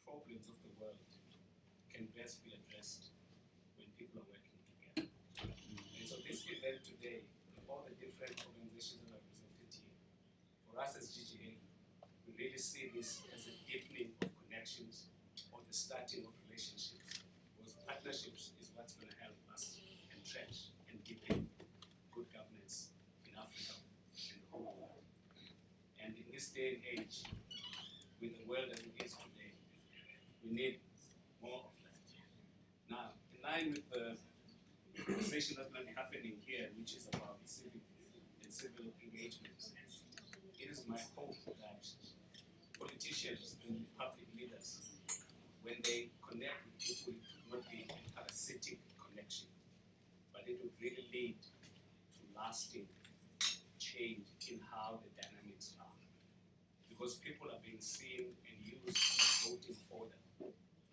problems of the world can best be addressed when people are working together. And so this event today, with all the different organizations that are represented here, for us as GGA, we really see this as a deepening of connections or the starting of relationships, because partnerships is what's going to help us entrench and deepen good governance in Africa and the whole world. And in this day and age, with the world as it is today, we need more of that. Now, in line with the conversation that's going to be happening here, which is about civic and civil engagement, it is my hope that politicians and public leaders, when they connect with people, it will not be a parasitic connection, but it will really lead to lasting change in how the dynamics are. Because people are being seen and used as voting for them.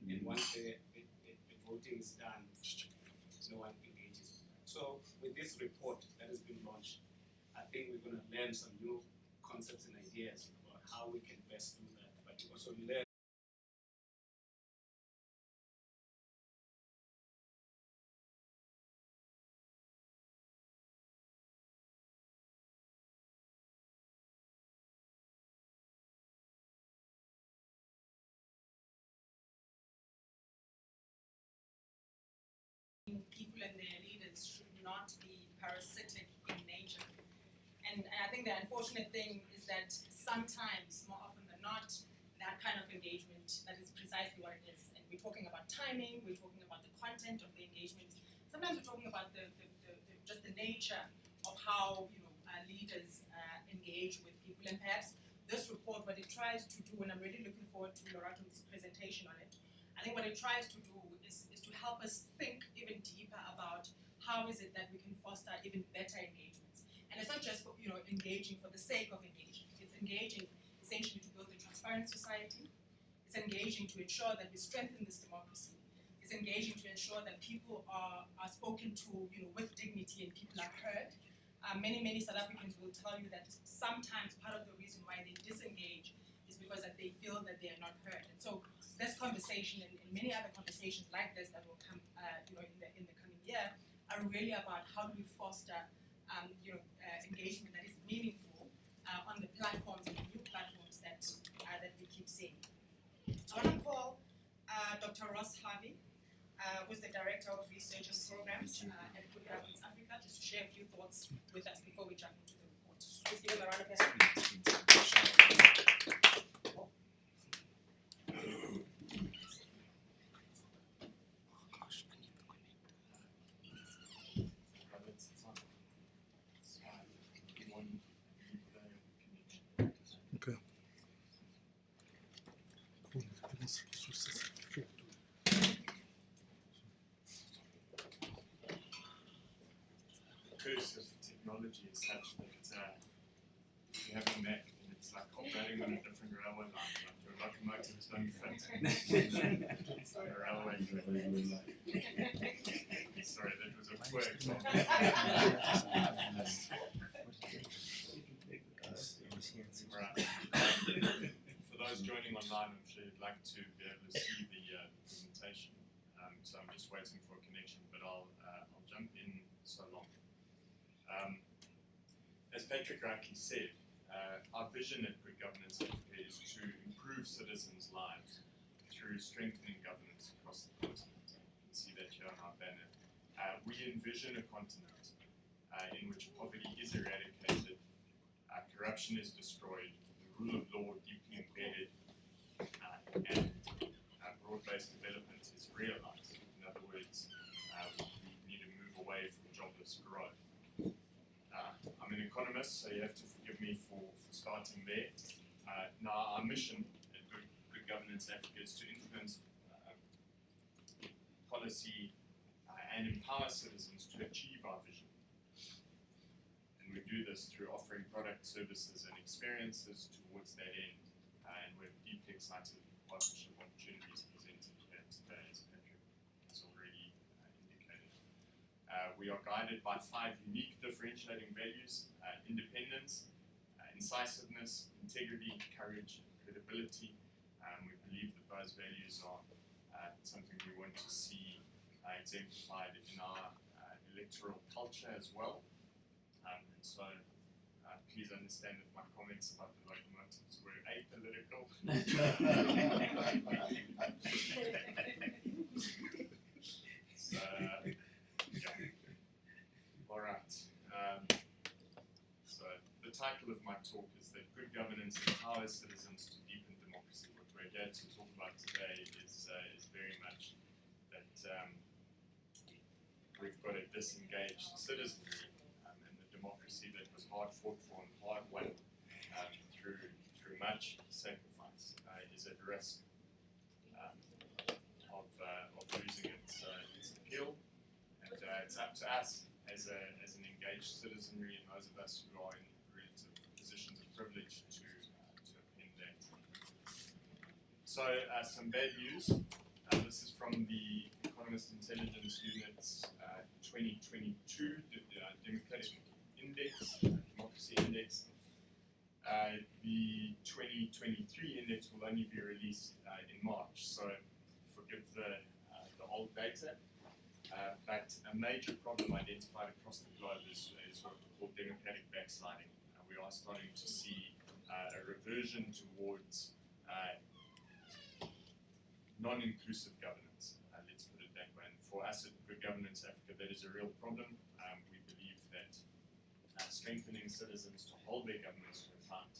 And once the voting is done, no one engages. So with this report that has been launched, I think we're going to learn some new concepts and ideas about how we can best do that, but also learn people and their leaders should not be parasitic in nature. And I think the unfortunate thing is that sometimes, more often than not, that kind of engagement, that is precisely what it is. And we're talking about timing, we're talking about the content of the engagement. Sometimes we're talking about just the nature of how leaders engage with people. And perhaps this report, what it tries to do, and I'm really looking forward to Lorato's presentation on it, I think what it tries to do is to help us think even deeper about how is it that we can foster even better engagements. And it's not just engaging for the sake of engaging. It's engaging essentially to build a transparent society. It's engaging to ensure that we strengthen this democracy. It's engaging to ensure that people are spoken to with dignity and people are heard. Many South Africans will tell you that sometimes part of the reason why they disengage is because that they feel that they are not heard. And so this conversation and many other conversations like this that will come in the coming year are really about how do we foster engagement that is meaningful on the platforms and the new platforms that we keep seeing. I want to call Dr. Ross Harvey, who's the Director of Research and Programs at Good Governance Africa, just to share a few thoughts with us before we jump into the report. Please give him a round of applause. Curse of technology is such that if you have a Mac and it's like operating on a different railway line, like your locomotives don't fit the railway. Sorry, that was a poor example. Right. For those joining online, I'm sure you'd like to be able to see the presentation. So I'm just waiting for a connection, but I'll jump in so long. As Patrick rightly said, our vision at Good Governance Africa is to improve citizens' lives through strengthening governance across the continent. You can see that here on our banner. We envision a continent in which poverty is eradicated, corruption is destroyed, the rule of law deeply embedded, and broad-based development is realized. In other words, we need to move away from jobless growth. I'm an economist, so you have to forgive me for starting there. Now, our mission at Good Governance Africa is to influence policy and empower citizens to achieve our vision. And we do this through offering products, services, and experiences towards that end. And we're deeply excited with the partnership opportunities presented here today, as Patrick has already indicated. We are guided by 5 unique differentiating values: independence, incisiveness, integrity, courage, and credibility. and we believe that those values are something we want to see exemplified in our electoral culture as well. And so please understand that my comments about the locomotives were apolitical. So, yeah. All right. So the title of my talk is that good governance empowers citizens to deepen democracy. What we're here to talk about today is very much that we've got a disengaged citizenry, and the democracy that was hard fought for and hard won through much sacrifice is at risk of losing its appeal. And it's up to us as an engaged citizenry and those of us who are in relative positions of privilege to append that. So some bad news. This is from the Economist Intelligence Unit's 2022 Democratic Index, Democracy Index. The 2023 index will only be released in March, so forgive the old data. But a major problem identified across the globe is what we call democratic backsliding. We are starting to see a reversion towards non-inclusive governance, let's put it that way. And for us at Good Governance Africa, that is a real problem. We believe that strengthening citizens to hold their governments to account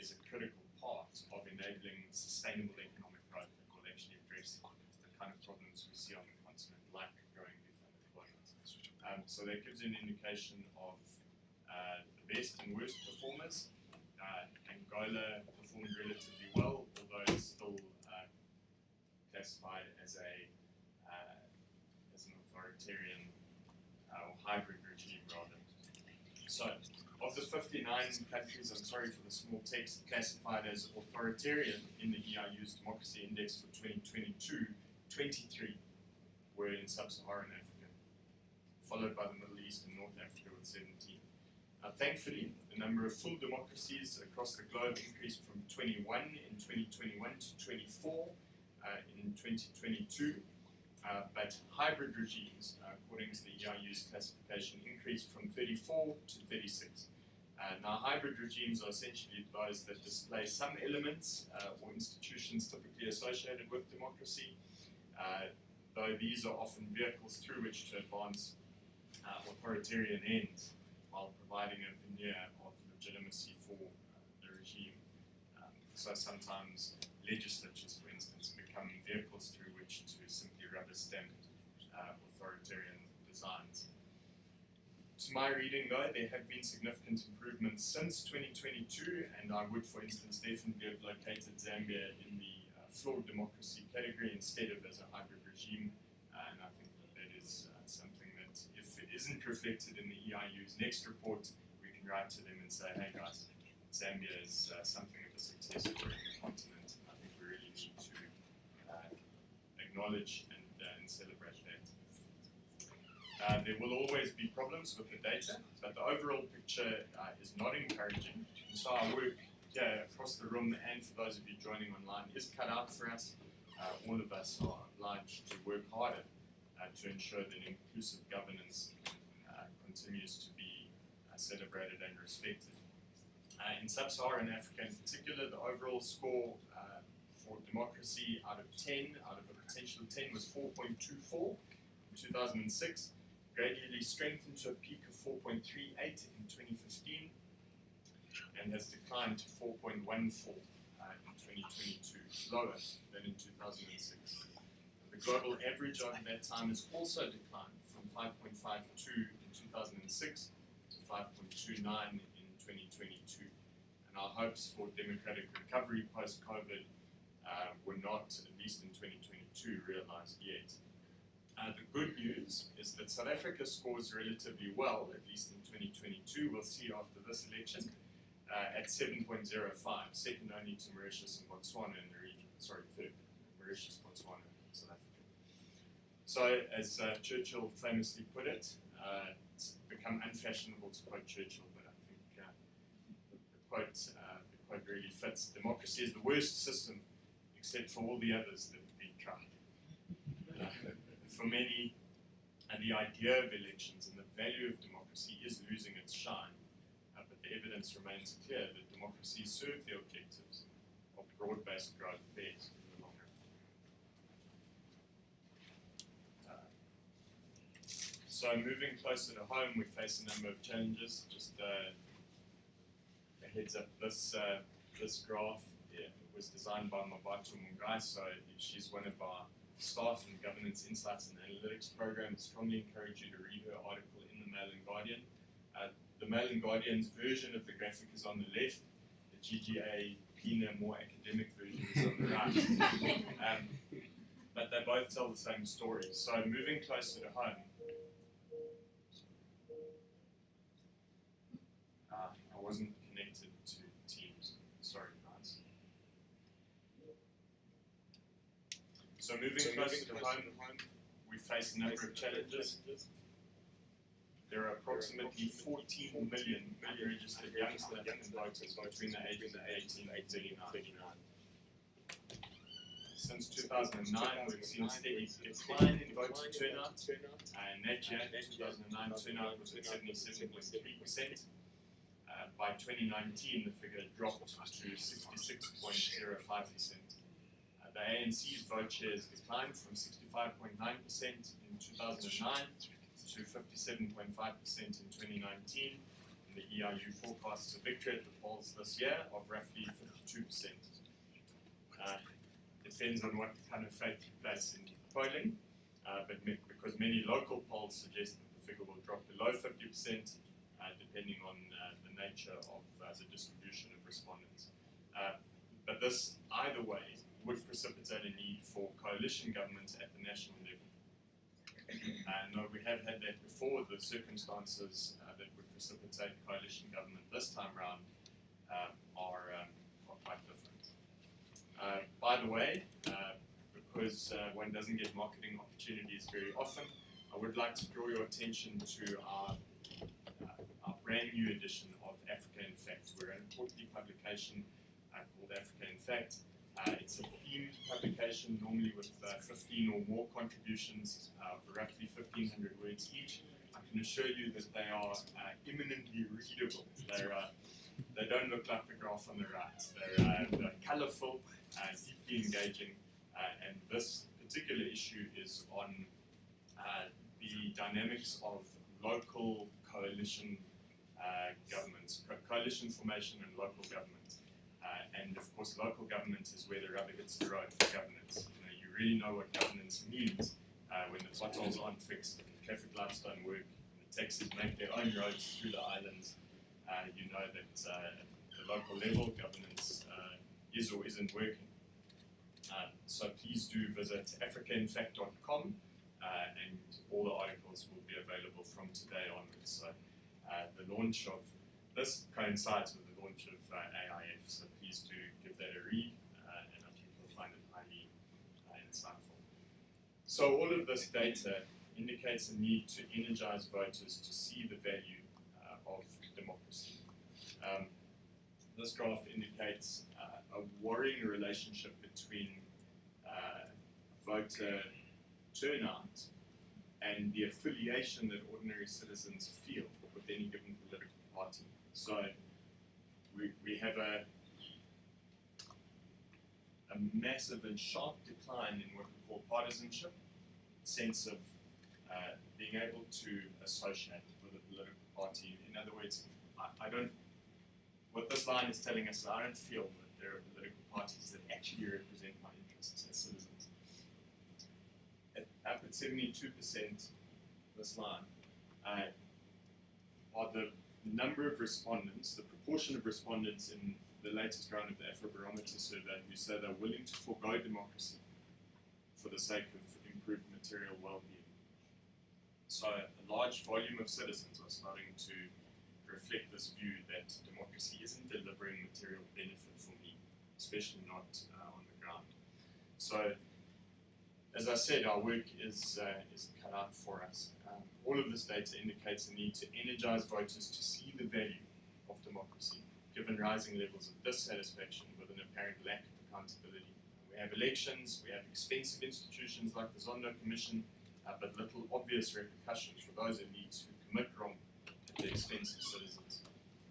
is a critical part of enabling sustainable economic growth that will actually address the kind of problems we see on the continent, like growing youth unemployment. So that gives you an indication of the best and worst performers. Angola performed relatively well, although it's still classified as an authoritarian or hybrid regime rather. So, of the 59 countries, I'm sorry for the small text, classified as authoritarian in the EIU's Democracy Index for 2022, 23 were in Sub-Saharan Africa, followed by the Middle East and North Africa with 17. Thankfully, the number of full democracies across the globe increased from 21 in 2021 to 24 in 2022, but hybrid regimes, according to the EIU's classification, increased from 34 to 36. Now, hybrid regimes are essentially those that display some elements or institutions typically associated with democracy, though these are often vehicles through which to advance authoritarian ends while providing a veneer of legitimacy for the regime. So sometimes legislatures, for instance, become vehicles through which to simply rubber stamp authoritarian designs. To my reading, though, there have been significant improvements since 2022, and I would, for instance, definitely have located Zambia in the flawed democracy category instead of as a hybrid regime, and I think that is something that, if it isn't reflected in the EIU's next report, we can write to them and say, hey guys, Zambia is something of a success story in the continent, and I think we really need to acknowledge and celebrate that. There will always be problems with the data, but the overall picture is not encouraging. And so our work here across the room, and for those of you joining online, is cut out for us. All of us are obliged to work harder to ensure that inclusive governance continues to be celebrated and respected. In Sub-Saharan Africa in particular, the overall score for democracy out of a potential 10 was 4.24 in 2006, gradually strengthened to a peak of 4.38 in 2015, and has declined to 4.14 in 2022, lower than in 2006. The global average over that time has also declined from 5.52 in 2006 to 5.29 in 2022. And our hopes for democratic recovery post-COVID were not, at least in 2022, realized yet. The good news is that South Africa scores relatively well, at least in 2022. We'll see after this election, at 7.05, second only to Mauritius and Botswana in the region. Sorry, third, Mauritius, Botswana, South Africa. So, as Churchill famously put it, it's become unfashionable to quote Churchill, but I think the quote really fits. Democracy is the worst system except except for all the others that have been tried. For many, the idea of elections and the value of democracy is losing its shine, but the evidence remains clear that democracy serves the objectives of broad-based growth best in the long run. So moving closer to home, we face a number of challenges. Just a heads up, this graph was designed by Nwabisa, so she's one of our staff in Governance Insights and Analytics program. I strongly encourage you to read her article in the Mail and Guardian. The Mail and Guardian's version of the graphic is on the left, the GGA PINA more academic version is on the right. But they both tell the same story. So moving closer to home, I wasn't connected to Teams. Sorry, guys. So moving closer to home, we face a number of challenges. There are approximately 14 million unregistered young South African voters between the ages of 18 and 39. Since 2009, we've seen a steady decline in voter turnout, and that year, 2009, turnout was at 77.3%. By 2019, the figure dropped to 66.05%. The ANC's vote shares declined from 65.9% in 2009 to 57.5% in 2019, and the EIU forecasts a victory at the polls this year of roughly 52%. Depends on what kind of faith you place in polling, but because many local polls suggest that the figure will drop below 50%, depending on the nature of the distribution of respondents. But this, either way, would precipitate a need for coalition governments at the national level. No, we have had that before. The circumstances that would precipitate coalition government this time round are quite different. By the way, because one doesn't get marketing opportunities very often, I would like to draw your attention to our brand new edition of Africa in Fact. We're an quarterly publication called Africa in Fact. It's a themed publication, normally with 15 or more contributions, roughly 1,500 words each. I can assure you that they are eminently readable. They don't look like the graph on the right. They're colourful, deeply engaging, and this particular issue is on the dynamics of local coalition governments, coalition formation and local government. And of course, local government is where the rubber hits the road for governance. You really know what governance means when the potholes aren't fixed, and the traffic lights don't work, and the taxis make their own roads through the islands. You know that at the local level, governance is or isn't working. So please do visit africainfact.com, and all the articles will be available from today onwards. So the launch of this coincides with the launch of AIF, so please do give that a read, and I think you'll find it highly insightful. So all of this data indicates a need to energize voters to see the value of democracy. This graph indicates a worrying relationship between voter turnout and the affiliation that ordinary citizens feel with any given political party. So we have a massive and sharp decline in what we call partisanship, sense of being able to associate with a political party. In other words, what this line is telling us is I don't feel that there are political parties that actually represent my interests as citizens. Up at 72%, this line, are the number of respondents, the proportion of respondents in the latest round of the Afrobarometer survey who say they're willing to forego democracy for the sake of improved material well-being. So a large volume of citizens are starting to reflect this view that democracy isn't delivering material benefit for me, especially not on the ground. So, as I said, our work is cut out for us. All of this data indicates a need to energize voters to see the value of democracy, given rising levels of dissatisfaction with an apparent lack of accountability We have elections, we have expensive institutions like the Zondo Commission, but little obvious repercussions for those elites who commit wrong at the expense of citizens.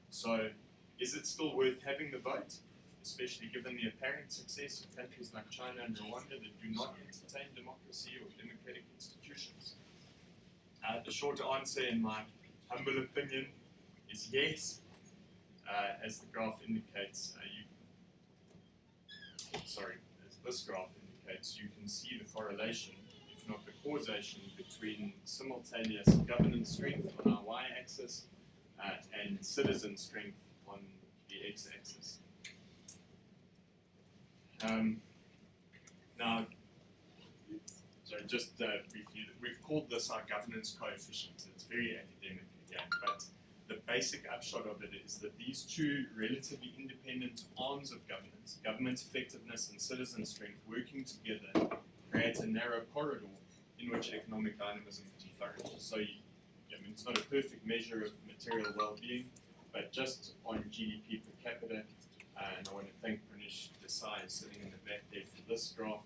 So, is it still worth having the vote, especially given the apparent success of countries like China and Rwanda that do not entertain democracy or democratic institutions? The short answer, in my humble opinion, is yes. As the graph indicates, as this graph indicates, you can see the correlation, if not the causation, between simultaneous governance strength on our y-axis and citizen strength on the x-axis. Now, just briefly, we've called this our governance coefficient. It's very academic again, but the basic upshot of it is that these two relatively independent arms of governance, government effectiveness and citizen strength, working together create a narrow corridor in which economic dynamism can flourish. So, it's not a perfect measure of material well-being, but just on GDP per capita, and I want to thank Pranesh Desai sitting in the back there for this graph.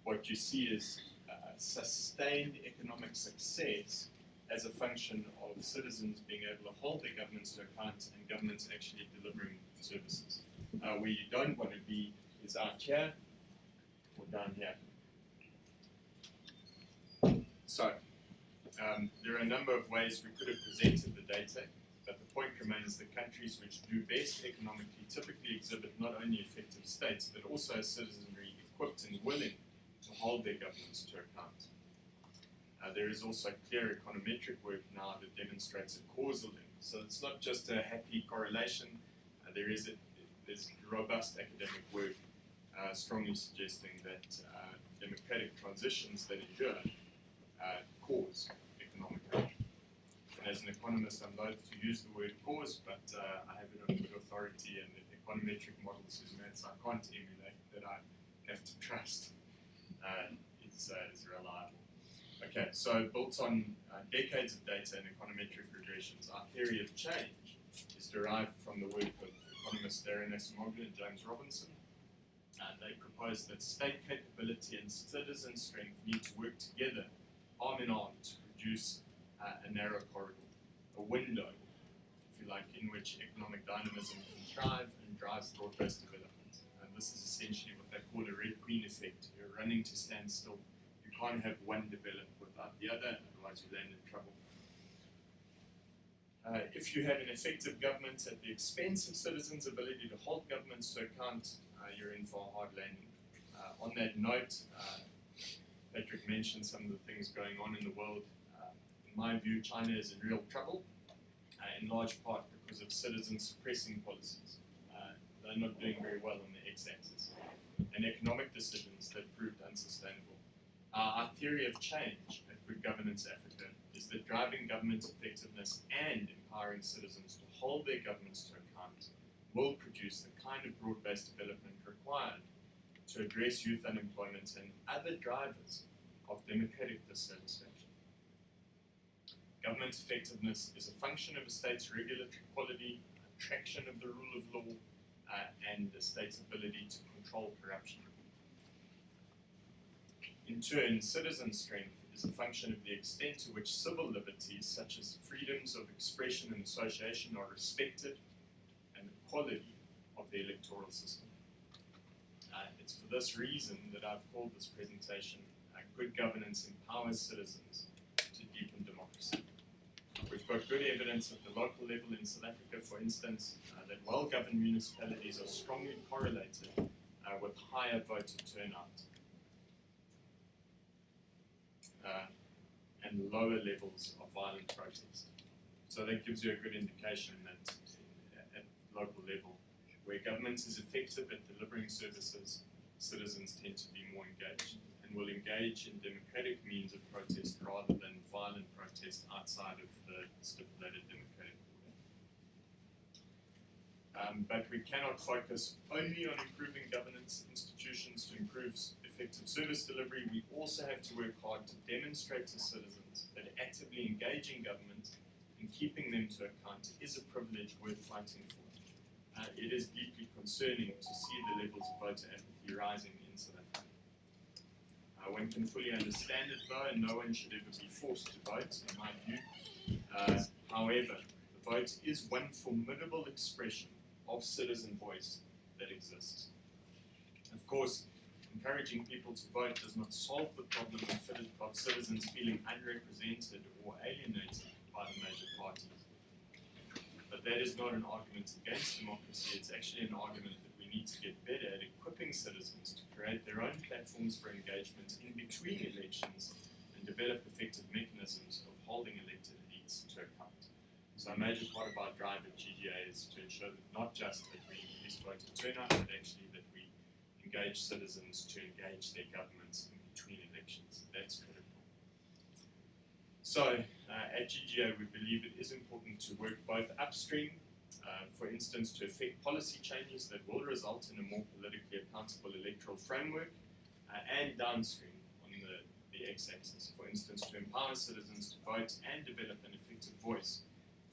What you see is sustained economic success as a function of citizens being able to hold their governments to account and governments actually delivering services. Where you don't want to be is out here or down here. So, there are a number of ways we could have presented the data, but the point remains that countries which do best economically typically exhibit not only effective states, but also a citizenry equipped and willing to hold their governments to account. There is also clear econometric work now that demonstrates a causal link. So it's not just a happy correlation. There's robust academic work strongly suggesting that democratic transitions that endure cause economic growth. And as an economist, I'm loath to use the word cause, but I have it on good authority, and the econometric models whose maths I can't emulate, that I have to trust is reliable. Okay, so built on decades of data and econometric regressions, our theory of change is derived from the work of economists Darren Asimoglu and James Robinson. They propose that state capability and citizen strength need to work together, arm in arm, to produce a narrow corridor, a window, if you like, in which economic dynamism can thrive and drives broad-based development. And this is essentially what they call a red queen effect. You're running to stand still. You can't have one develop without the other, otherwise you land in trouble. If you have an effective government at the expense of citizens' ability to hold governments to account, you're in for a hard landing. On that note, Patrick mentioned some of the things going on in the world. In my view, China is in real trouble, in large part because of citizen suppressing policies. They're not doing very well on the x-axis, and economic decisions that proved unsustainable. Our theory of change at Good Governance Africa is that driving government effectiveness and empowering citizens to hold their governments to account will produce the kind of broad-based development required to address youth unemployment and other drivers of democratic dissatisfaction. Government effectiveness is a function of a state's regulatory quality, attraction of the rule of law, and the state's ability to control corruption. In turn, citizen strength is a function of the extent to which civil liberties, such as freedoms of expression and association, are respected, and the quality of the electoral system. It's for this reason that I've called this presentation Good Governance Empowers Citizens to Deepen Democracy. We've got good evidence at the local level in South Africa, for instance, that well-governed municipalities are strongly correlated with higher voter turnout and lower levels of violent protest. So that gives you a good indication that at local level, where government is effective at delivering services, citizens tend to be more engaged and will engage in democratic means of protest rather than violent protest outside of the stipulated democratic order. But we cannot focus only on improving governance institutions to improve effective service delivery. We also have to work hard to demonstrate to citizens that actively engaging government and keeping them to account is a privilege worth fighting for. it is deeply concerning to see the levels of voter apathy rising in South Africa. One can fully understand it though, and no one should ever be forced to vote, in my view. However, the vote is one formidable expression of citizen voice that exists. Of course, encouraging people to vote does not solve the problem of citizens feeling unrepresented or alienated by the major parties. But that is not an argument against democracy, it's actually an argument that we need to get better at equipping citizens to create their own platforms for engagement in between elections and develop effective mechanisms of holding elected elites to account. So a major part of our drive at GGA is to ensure that not just that we increase voter turnout, but actually that we engage citizens to engage their governments in between elections. That's critical. So, at GGA, we believe it is important to work both upstream, for instance, to effect policy changes that will result in a more politically accountable electoral framework, and downstream on the x-axis, for instance, to empower citizens to vote and develop an effective voice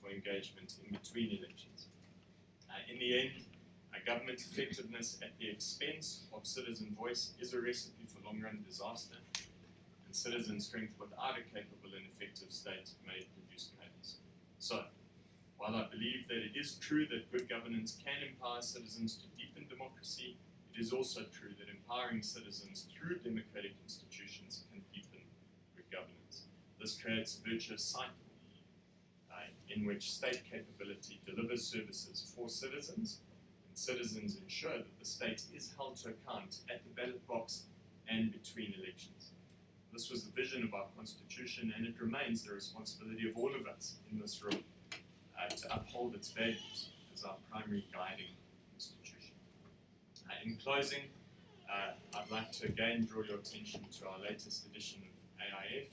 for engagement in between elections. In the end, government effectiveness at the expense of citizen voice is a recipe for long-run disaster, and citizen strength without a capable and effective state may produce chaos. So, while I believe that it is true that good governance can empower citizens to deepen democracy, it is also true that empowering citizens through democratic institutions can deepen good governance. This creates a virtuous cycle in which state capability delivers services for citizens, and citizens ensure that the state is held to account at the ballot box and between elections. This was the vision of our Constitution, and it remains the responsibility of all of us in this room to uphold its values as our primary guiding institution. In closing, I'd like to again draw your attention to our latest edition of AIF,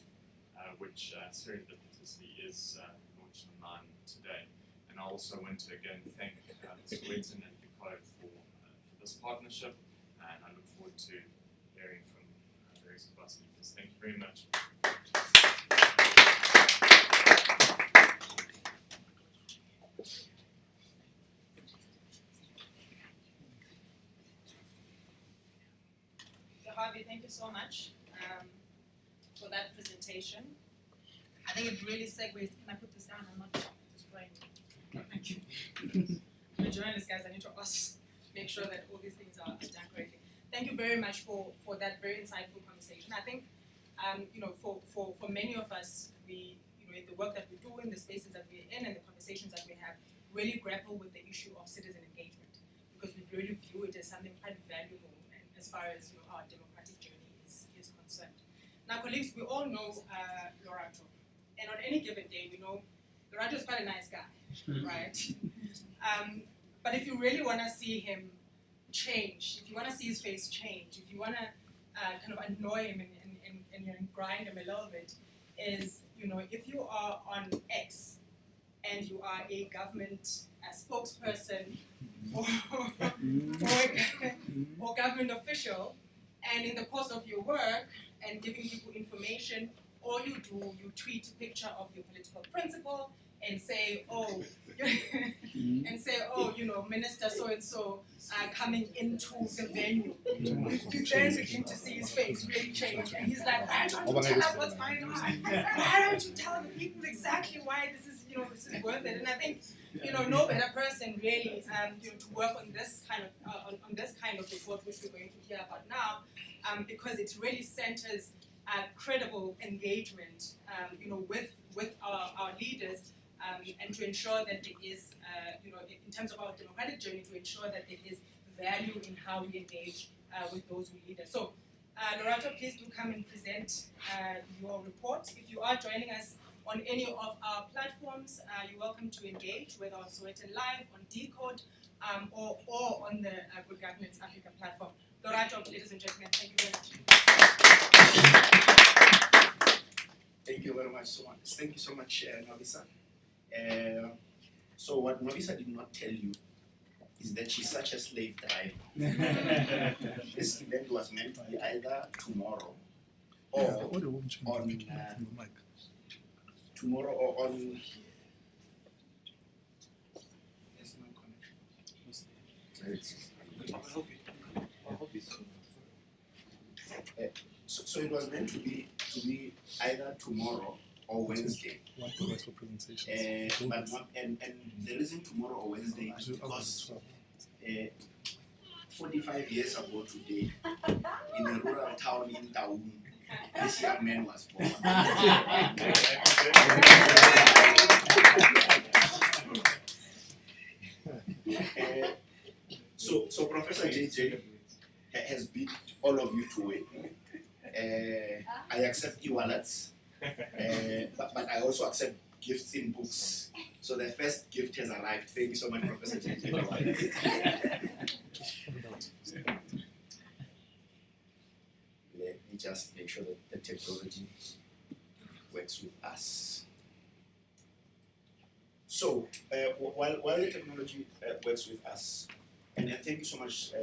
which serendipitously is launched online today. And I also want to again thank Sowetan and Decode for this partnership, and I look forward to hearing from the rest of our speakers. Thank you very much. Harvey, thank you so much for that presentation. I think it really segues. Can I put this down? I'm not destroying it. Thank you. I'm a journalist, guys. I need to make sure that all these things are done correctly. Thank you very much for that very insightful conversation. I think, for many of us, we, in the work that we do, in the spaces that we're in, and the conversations that we have, really grapple with the issue of citizen engagement, because we really view it as something quite valuable as far as our democratic journey is concerned. Now, colleagues, we all know Lorato, and on any given day, we know Lorato is quite a nice guy, right? But if you really want to see him change, if you want to see his face change, if you want to kind of annoy him and grind him a little bit, is, if you are on X and you are a government spokesperson or government official, and in the course of your work and giving people information, all you do, you tweet a picture of your political principal and say, Minister so-and-so coming into the venue. You then begin to see his face really change, and he's like, why don't you tell us what's going on? Why don't you tell the people exactly why this is worth it? And I think, no better person really to work on this kind of report, which we're going to hear about now, because it really centers credible engagement, with our leaders, and to ensure that there is, in terms of our democratic journey, to ensure that there is value in how we engage with those who lead us. So, Lorato, please do come and present your report. If you are joining us on any of our platforms, you're welcome to engage, whether on Sowetan Live, on Decode, or on the Good Governance Africa platform. Lorato, ladies and gentlemen, thank you very much. Thank you very much. Thank you so much, Nwabisa. So what Nwabisa did not tell you is that she's such a slave driver. This event was meant to be either tomorrow or on tomorrow or on. There's no connection. So it was meant to be either tomorrow or Wednesday. For presentations. But not, and the reason tomorrow or Wednesday is because 45 years ago today, in a rural town in Taung, this young man was born. So Professor JJ has beat all of you to win. I accept e-wallets, but I also accept gifts in books. So the first gift has arrived. Thank you so much, Professor JJ. Let me just make sure that the technology works with us. So while the technology works with us, and thank you so much,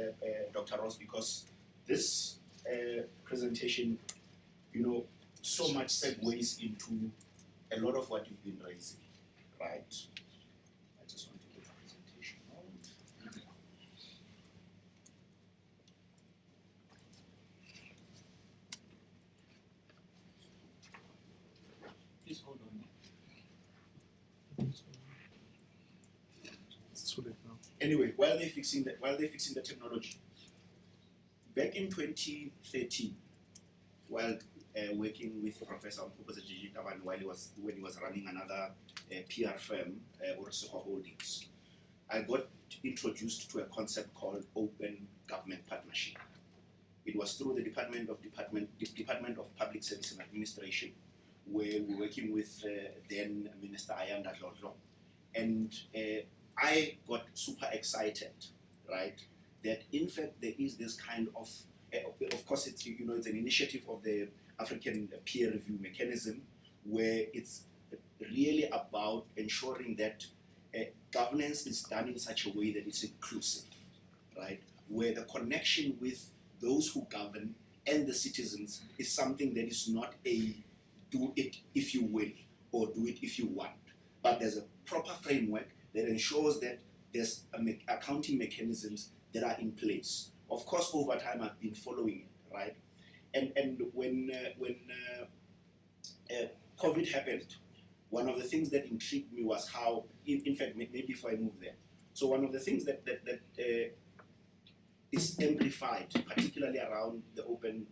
Dr. Ross, because this presentation, so much segues into a lot of what you've been raising, right? I just want to get the presentation on. Please hold on. It's too late now. Anyway, while they're fixing the technology, back in 2013, while working with Professor Jiji Taban when he was running another PR firm, Orosoho Holdings, I got introduced to a concept called Open Government Partnership. It was through the Department of Public Service and Administration, where we were working with then Minister Ayanda Dlodlo, and I got super excited, right? That in fact there is this kind of course it's it's an initiative of the African peer review mechanism, where it's really about ensuring that governance is done in such a way that it's inclusive, right? Where the connection with those who govern and the citizens is something that is not a do it if you will or do it if you want, but there's a proper framework that ensures that there's accounting mechanisms that are in place. Of course, over time I've been following it, right? And when COVID happened, one of the things that intrigued me was how, in fact, maybe before I move there. So one of the things that is amplified, particularly around the open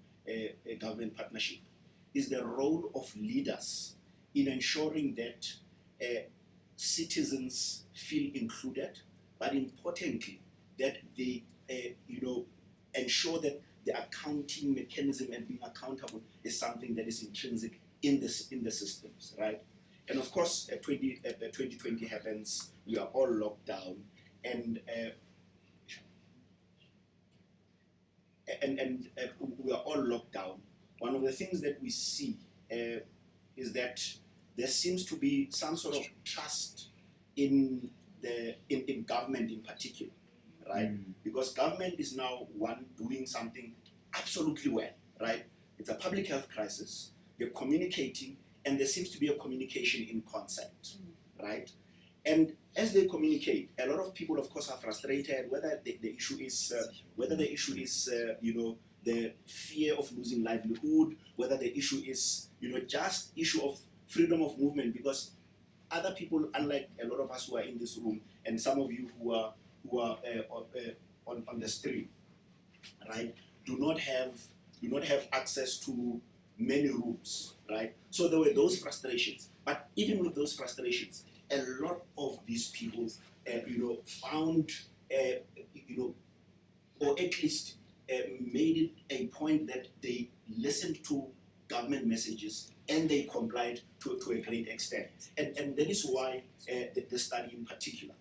government partnership, is the role of leaders in ensuring that citizens feel included, but importantly, that they ensure that the accounting mechanism and being accountable is something that is intrinsic in the systems, right? And of course, 2020 happens. We are all locked down, and we are all locked down. One of the things that we see is that there seems to be some sort of trust in government in particular, right? Because government is now doing something absolutely well, right? It's a public health crisis. They're communicating, and there seems to be a communication in concept, right? And as they communicate, a lot of people, of course, are frustrated. Whether the issue is the fear of losing livelihood, whether the issue is just issue of freedom of movement, because other people, unlike a lot of us who are in this room, and some of you who are on the stream, right, do not have access to many rooms, right? So there were those frustrations. But even with those frustrations, a lot of these people, found, or at least made it a point that they listened to government messages and they complied to a great extent. And that is why the study in particular.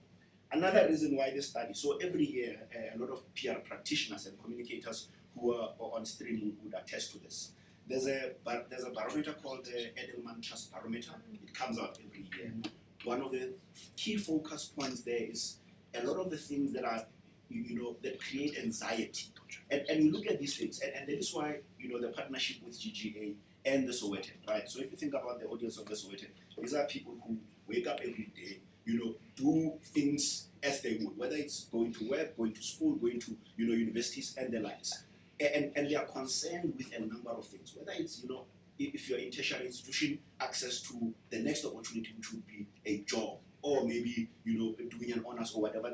Another reason why this study, so every year a lot of PR practitioners and communicators who are on stream would attest to this. There's a barometer called the Edelman Trust Barometer. It comes out every year. One of the key focus points there is a lot of the things that are, that create anxiety. And you look at these things, and that is why, the partnership with GGA and the Sowetan, right? So if you think about the audience of the Sowetan, these are people who wake up every day, do things as they would, whether it's going to work, going to school, going to, universities and the likes. And they are concerned with a number of things, whether it's, if you're in tertiary institution, access to the next opportunity, which would be a job, or maybe, doing an honors or whatever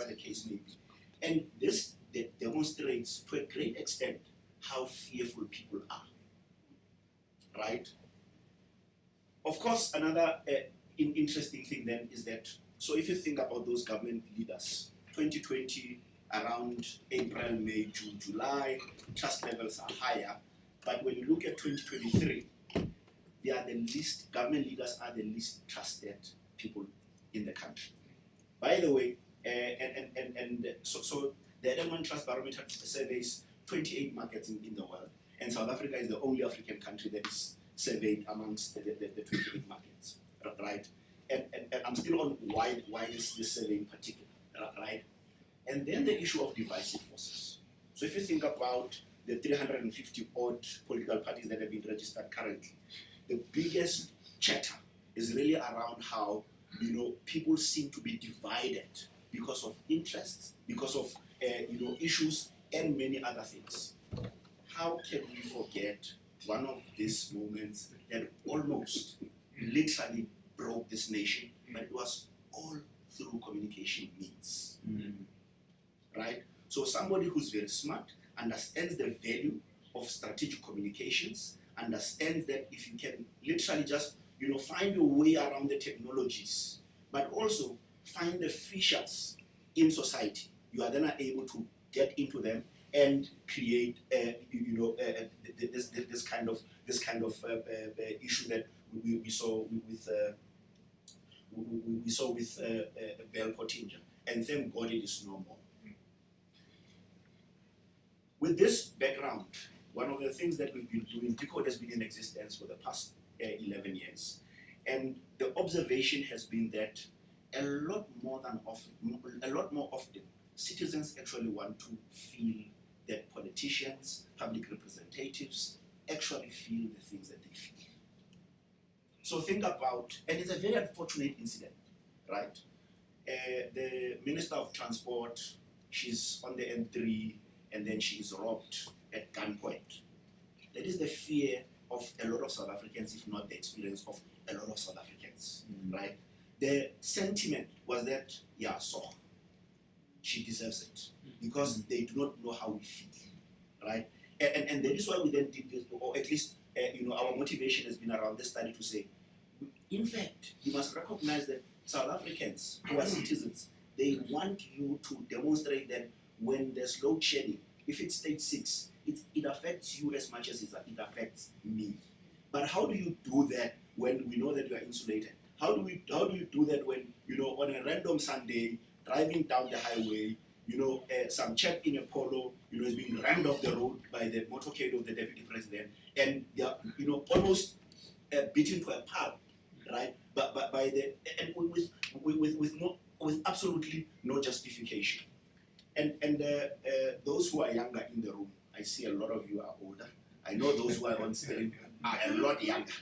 the case may be. And this demonstrates to a great extent how fearful people are, right? Of course, another interesting thing then is that, so if you think about those government leaders, 2020, around April, May, June, July, trust levels are higher. But when you look at 2023, they are the least, government leaders are the least trusted people in the country. By the way, so the Edelman Trust Barometer surveys 28 markets in the world, and South Africa is the only African country that is surveyed amongst the 28 markets, right? And I'm still on why this survey in particular, right? And then the issue of divisive forces. So if you think about the 350 odd political parties that have been registered currently, the biggest chatter is really around how people seem to be divided because of interests, because of issues and many other things. How can we forget one of these moments that almost literally broke this nation, but it was all through communication means, right? So somebody who's very smart, understands the value of strategic communications, understands that if you can literally just find your way around the technologies, but also find the fissures in society, you are then able to get into them and create this kind of issue that we saw with Bell Pottinger, and thank God it is no more. With this background, one of the things that we've been doing, Decode has been in existence for the past 11 years, and the observation has been that a lot more often, citizens actually want to feel that politicians, public representatives, actually feel the things that they feel. So think about, and it's a very unfortunate incident, right? The Minister of Transport, she's on the N3, and then she is robbed at gunpoint. That is the fear of a lot of South Africans, if not the experience of a lot of South Africans, right? The sentiment was that, yeah, so she deserves it, because they do not know how we feel, right? And that is why we then did this, or at least our motivation has been around this study to say, in fact, you must recognize that South Africans who are citizens, they want you to demonstrate that when there's load shedding, if it's stage 6, it affects you as much as it affects me. But how do you do that when we know that you are insulated? How do you do that when, on a random Sunday, driving down the highway, some chap in a polo, is being rammed off the road by the motorcade of the deputy president, and they are, almost beaten to a pulp, right? But by the and with absolutely no justification. And those who are younger in the room, I see a lot of you are older. I know those who are on screen are a lot younger.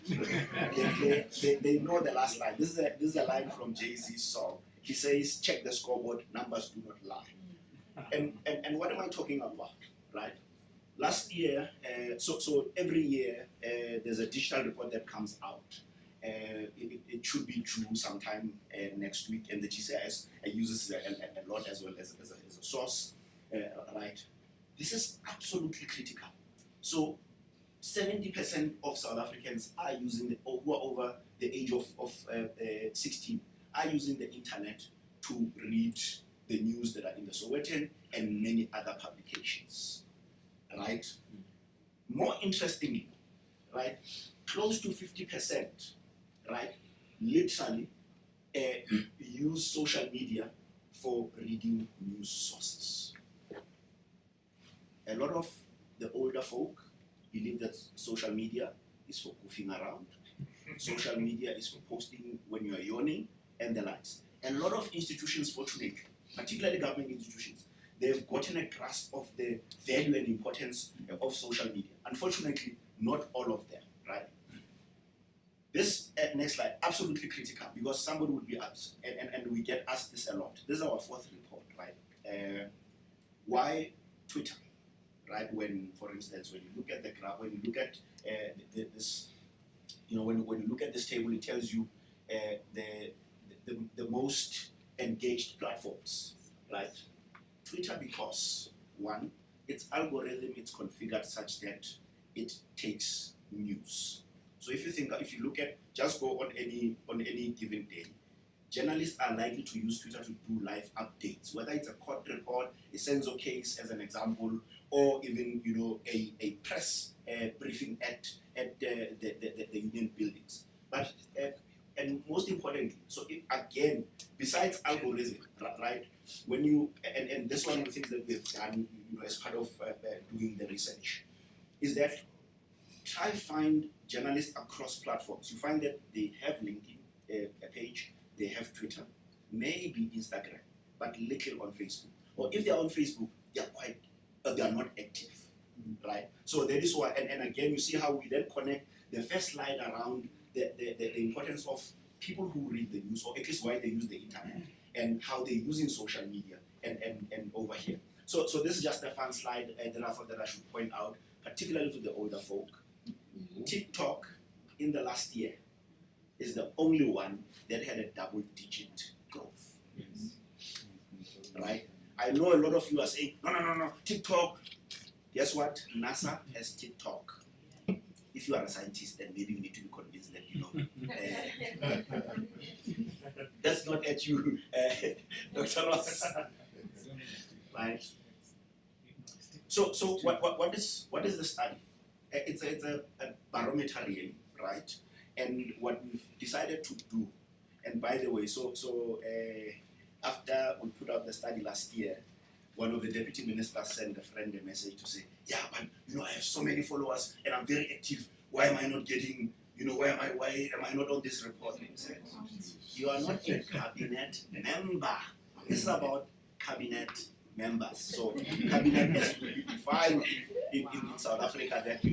they know the last line. This is a line from Jay-Z's song. He says, "Check the scoreboard, numbers do not lie." And what am I talking about, right? Last year, so every year there's a digital report that comes out. It should be due sometime next week, and the GCIS uses it a lot as well as a source, right? This is absolutely critical. So 70% of South Africans are using, or who are over the age of 16, are using the internet to read the news that are in the Sowetan and many other publications, right? More interestingly, right, close to 50%, right, literally use social media for reading news sources. A lot of the older folk believe that social media is for goofing around. Social media is for posting when you are yawning and the likes. And a lot of institutions, fortunately, particularly government institutions, they've gotten a grasp of the value and importance of social media. Unfortunately, not all of them, right? This next slide, absolutely critical, because somebody would be asked, and we get asked this a lot. This is our fourth report, right? Why Twitter, right? When, for instance, when you look at the graph, when you look at this, when you look at this table, it tells you the most engaged platforms, right? Twitter, because one, its algorithm is configured such that it takes news. So if you look at, just go on any given day, journalists are likely to use Twitter to do live updates, whether it's a court report, a Senzo case as an example, or even a press briefing at the union buildings. But and most importantly, so again, besides algorithm, right? When you and this one of the things that we've done, as part of doing the research, is that try find journalists across platforms. You find that they have LinkedIn, a page, they have Twitter, maybe Instagram, but little on Facebook. Or if they are on Facebook, they are not active, right? So that is why, and again, you see how we then connect the first slide around the importance of people who read the news, or at least why they use the internet, and how they're using social media, and over here. So this is just a fun slide that I thought that I should point out, particularly to the older folk. TikTok in the last year is the only one that had a double-digit growth. Right? I know a lot of you are saying, no, TikTok. Guess what? NASA has TikTok. If you are a scientist, then maybe you need to be convinced that that's not at you, Dr. Ross. Right? So what is the study? It's a barometer really, right? And what we've decided to do, and by the way, after we put out the study last year, one of the deputy ministers sent a friend a message to say, yeah, but I have so many followers and I'm very active. Why am I not getting, why am I not on this report? And he said, you are not a cabinet member. This is about cabinet members. So cabinet is defined in South Africa that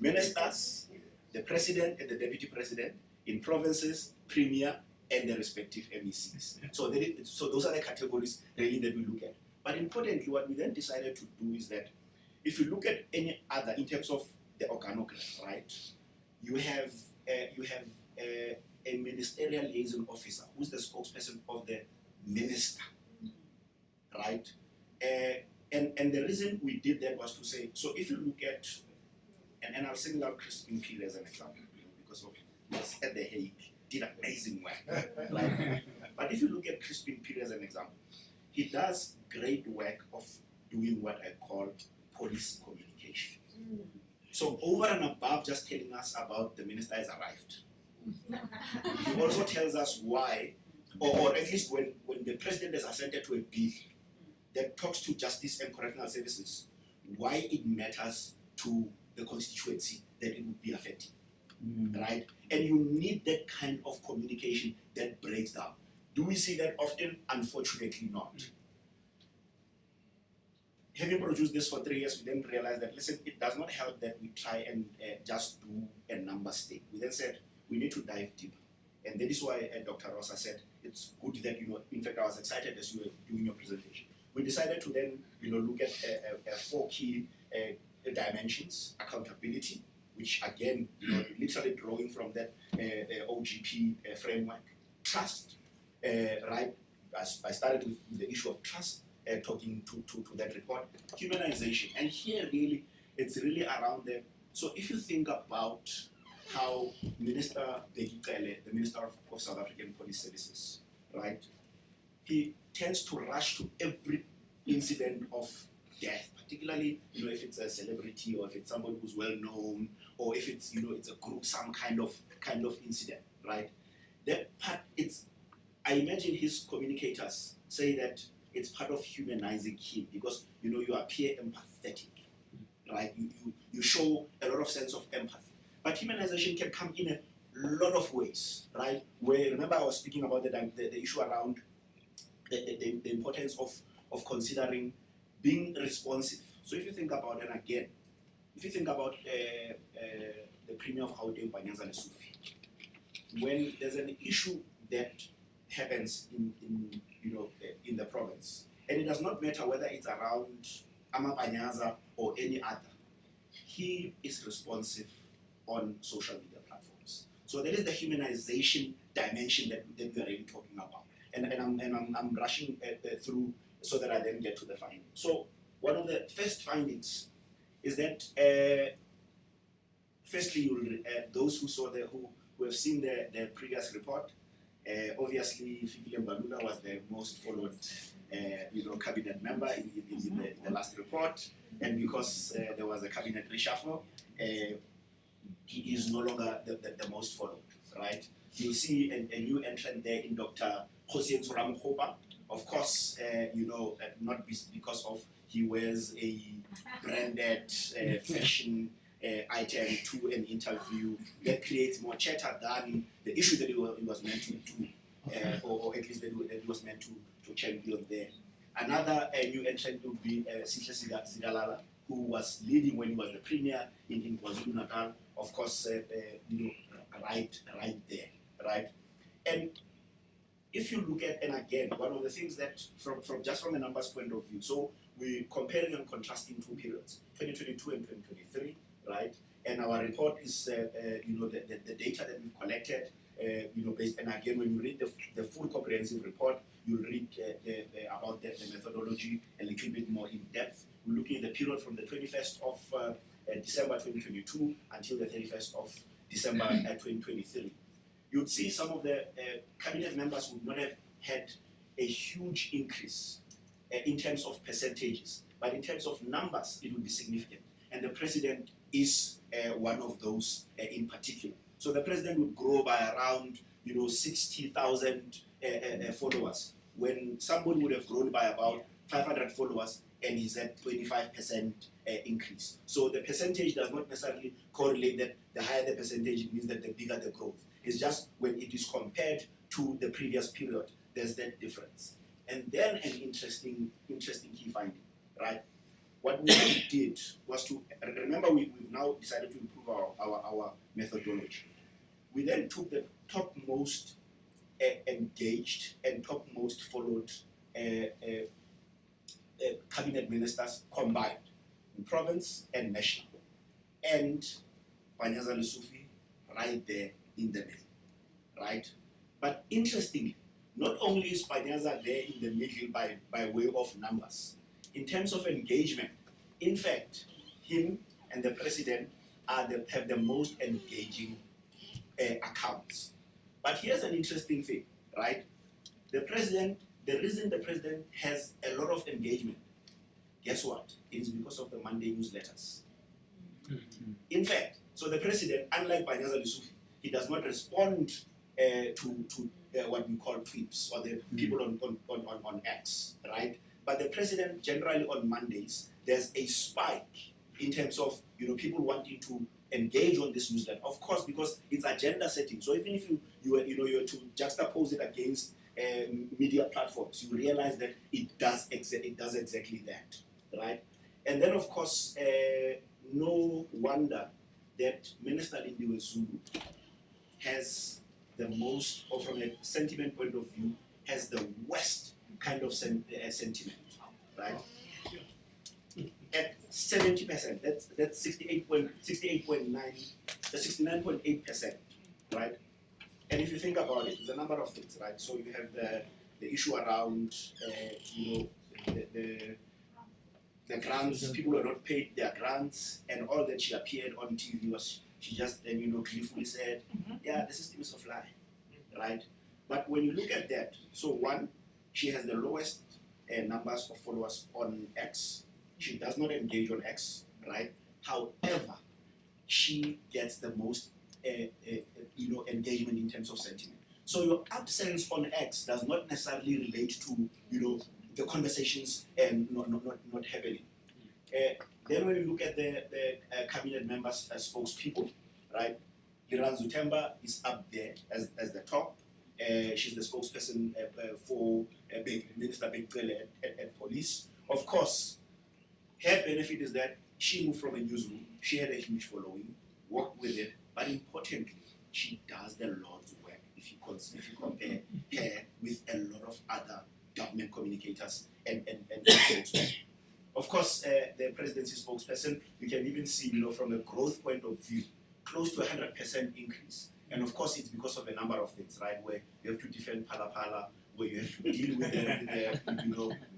ministers, the president and the deputy president, in provinces, premier, and the respective MECs. So those are the categories really that we look at. But importantly, what we then decided to do is that if you look at any other, in terms of the organogram, right, you have a ministerial liaison officer who's the spokesperson of the minister, right? And the reason we did that was to say, so if you look at, and I'll single out Crispin Peer as an example, because of us at The Hague, did amazing work, right? But if you look at Crispin Peer as an example, he does great work of doing what I call police communication. So over and above just telling us about the minister has arrived, he also tells us why, or at least when the president has assented to a bill that talks to justice and correctional services, why it matters to the constituency that it would be affecting, right? And you need that kind of communication that breaks down. Do we see that often? Unfortunately not. Having produced this for 3 years, we then realized that, listen, it does not help that we try and just do a number state. We then said, we need to dive deeper. And that is why Dr. Rosa said, it's good that, in fact, I was excited as you were doing your presentation. We decided to then, look at 4 key dimensions: accountability, which again, literally drawing from that OGP framework; trust, right? I started with the issue of trust, talking to that report; humanization, and here really, it's really around them. So if you think about how Minister Bekele, the Minister of South African Police Services, right? He tends to rush to every incident of death, particularly if it's a celebrity or if it's somebody who's well known, or if it's it's a group, some kind of incident, right? That part, I imagine his communicators say that it's part of humanizing him because you appear empathetic, right? You show a lot of sense of empathy. But humanization can come in a lot of ways, right? Where, remember, I was speaking about the issue around the importance of considering being responsive. So if you think about, and again, if you think about the Premier of Gauteng, Panyaza Lesufi, when there's an issue that happens in the province, and it does not matter whether it's around Amapanyaza or any other, he is responsive on social media platforms. So that is the humanization dimension that we are really talking about. And I'm rushing through so that I then get to the findings. So one of the first findings is that firstly, those who have seen the previous report, obviously Fikile Mbalula was the most followed cabinet member in the last report, and because there was a cabinet reshuffle, he is no longer the most followed, right? You see a new entrant there in Dr. Hossein Suramkhopa, of course, not because of he wears a branded fashion item to an interview that creates more chatter than the issue that he was meant to do, or at least that he was meant to champion there. Another new entrant would be Sihle Sigalala, who was leading when he was the premier in KwaZulu-Natal, of course, right there, right? And if you look at, and again, one of the things that, from a numbers point of view, so we're comparing and contrasting two periods, 2022 and 2023, right? And our report is, the data that we've collected, based, and again, when you read the full comprehensive report, you'll read about the methodology a little bit more in depth. We're looking at the period from the 21st of December 2022 until the 31st of December 2023. You'd see some of the cabinet members would not have had a huge increase in terms of percentages, but in terms of numbers, it would be significant. And the president is one of those in particular. So the president would grow by around 60,000 followers, when somebody would have grown by about 500 followers and he's at 25% increase. So the percentage does not necessarily correlate that the higher the percentage means that the bigger the growth. It's just when it is compared to the previous period, there's that difference. And then an interesting key finding, right? What we did was to, remember we've now decided to improve our methodology. We then took the topmost engaged and topmost followed cabinet ministers combined, in province and national, and Panyaza Lesufi right there in the middle, right? But interestingly, not only is Panyaza there in the middle by way of numbers, in terms of engagement, in fact, him and the president have the most engaging accounts. But here's an interesting thing, right? The reason the president has a lot of engagement, guess what? It is because of the Monday newsletters. In fact, so the president, unlike Panyaza Lesufi, he does not respond to what we call tweets or the people on X, right? But the president generally on Mondays, there's a spike in terms of people wanting to engage on this newsletter. Of course, because it's agenda setting. So even if you were to juxtapose it against media platforms, you realize that it does exactly that, right? And then of course, no wonder that Minister Lindiwe Zulu has the most, or from a sentiment point of view, has the worst kind of sentiment, right? At 70%, that's 69.8%, right? And if you think about it, there's a number of things, right? So you have the issue around, the grants. People are not paid their grants, and all that she appeared on TV was she just then gleefully said, yeah, the system is offline, right? But when you look at that, so one, she has the lowest numbers of followers on X. She does not engage on X, right? However, she gets the most engagement in terms of sentiment. So your absence on X does not necessarily relate to the conversations and not happening. Then when you look at the cabinet members as spokespeople, right? Liran Zutemba is up there as the top. She's the spokesperson for Minister Bekele at police. Of course, her benefit is that she moved from a newsroom. She had a huge following, worked with it, but importantly, she does the Lord's work if you compare her with a lot of other government communicators and spokesmen. Of course, the presidency spokesperson, you can even see, from a growth point of view, close to 100% increase. And of course, it's because of a number of things, right? Where you have to defend Pala, where you have to deal with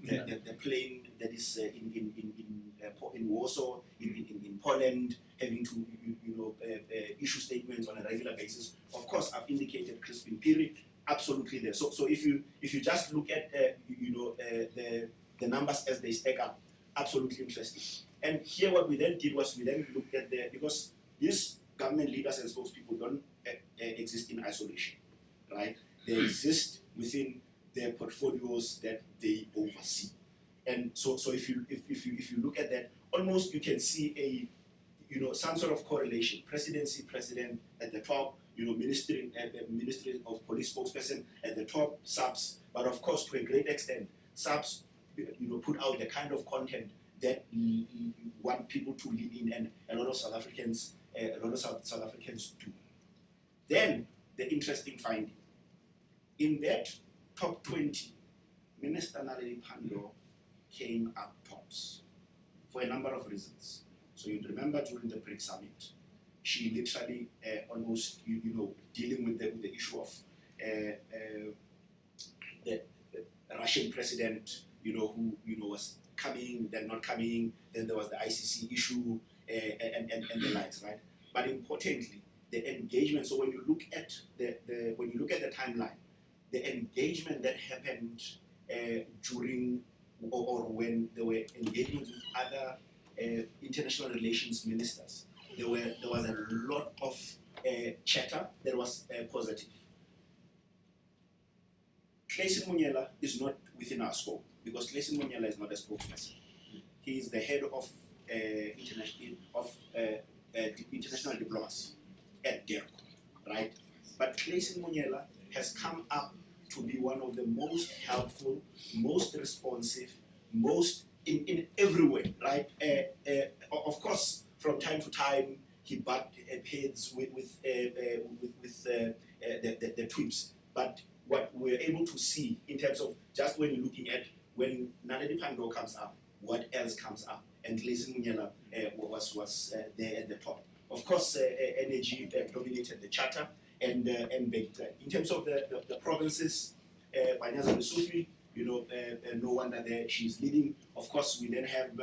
the plane that is in Warsaw, in Poland, having to issue statements on a regular basis. Of course, I've indicated Crispin Piri, absolutely there. So if you just look at the numbers as they stack up, absolutely interesting. And here what we then did was we then looked at because these government leaders and spokespeople don't exist in isolation, right? They exist within their portfolios that they oversee. And so if you look at that, almost you can see some sort of correlation. Presidency, president at the top, ministry of police spokesperson at the top, subs, but of course to a great extent, subs put out the kind of content that you want people to live in, and a lot of South Africans do. Then the interesting finding, in that top 20, Minister Naledi Pandor came up tops for a number of reasons. So you'd remember during the BRICS summit, she literally almost dealing with the issue of the Russian president, who was coming, then not coming. Then there was the ICC issue and the likes, right? But importantly, the engagement. So when you look at the timeline, the engagement that happened during or when there were engagements with other international relations ministers, there was a lot of chatter that was positive. Clayson Munyela is not within our scope because Clayson Munyela is not a spokesperson. He is the head of international diplomacy at DERCO, right? But Clayson Munyela has come up to be one of the most helpful, most responsive, most in every way, right? Of course, from time to time, he butted heads with the tweets. But what we're able to see in terms of just when you're looking at when Naledi Pandor comes up, what else comes up? And Clayson Munyela was there at the top. Of course, energy dominated the charter and in terms of the provinces, Banyaza Lesufi, no wonder there she's leading. Of course, we then have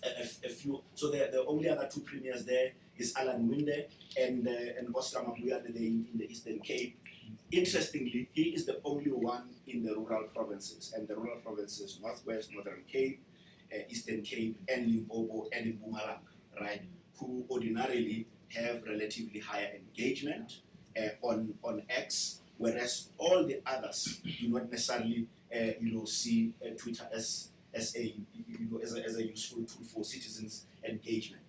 a few. So the only other two premiers there is Alan Winde and Oscar Mabuya in the Eastern Cape. Interestingly, he is the only one in the rural provinces, and the rural provinces, Northwest, Northern Cape, Eastern Cape, and Limpopo, and Mpumalanga, right, who ordinarily have relatively higher engagement on X, whereas all the others do not necessarily, see Twitter as a useful tool for citizens' engagement.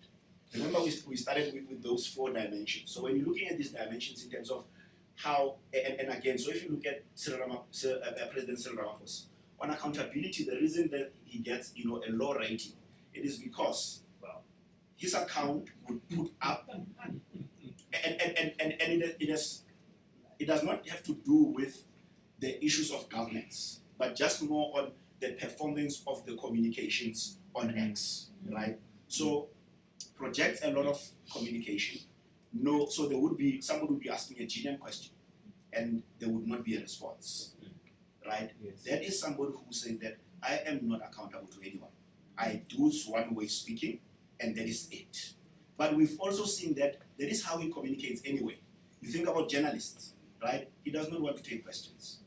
Remember, we started with those 4 dimensions. So when you're looking at these dimensions in terms of how, and again, so if you look at President Cyril Ramaphosa, on accountability, the reason that he gets, a low rating, it is because, well, his account would put up, and it does not have to do with the issues of governance, but just more on the performance of the communications on X, right? So projects a lot of communication. No, so there would be, somebody would be asking a GM question and there would not be a response, right? Yes. That is somebody who says that I am not accountable to anyone. I do one way speaking and that is it. But we've also seen that is how he communicates anyway. You think about journalists, right? He does not want to take questions,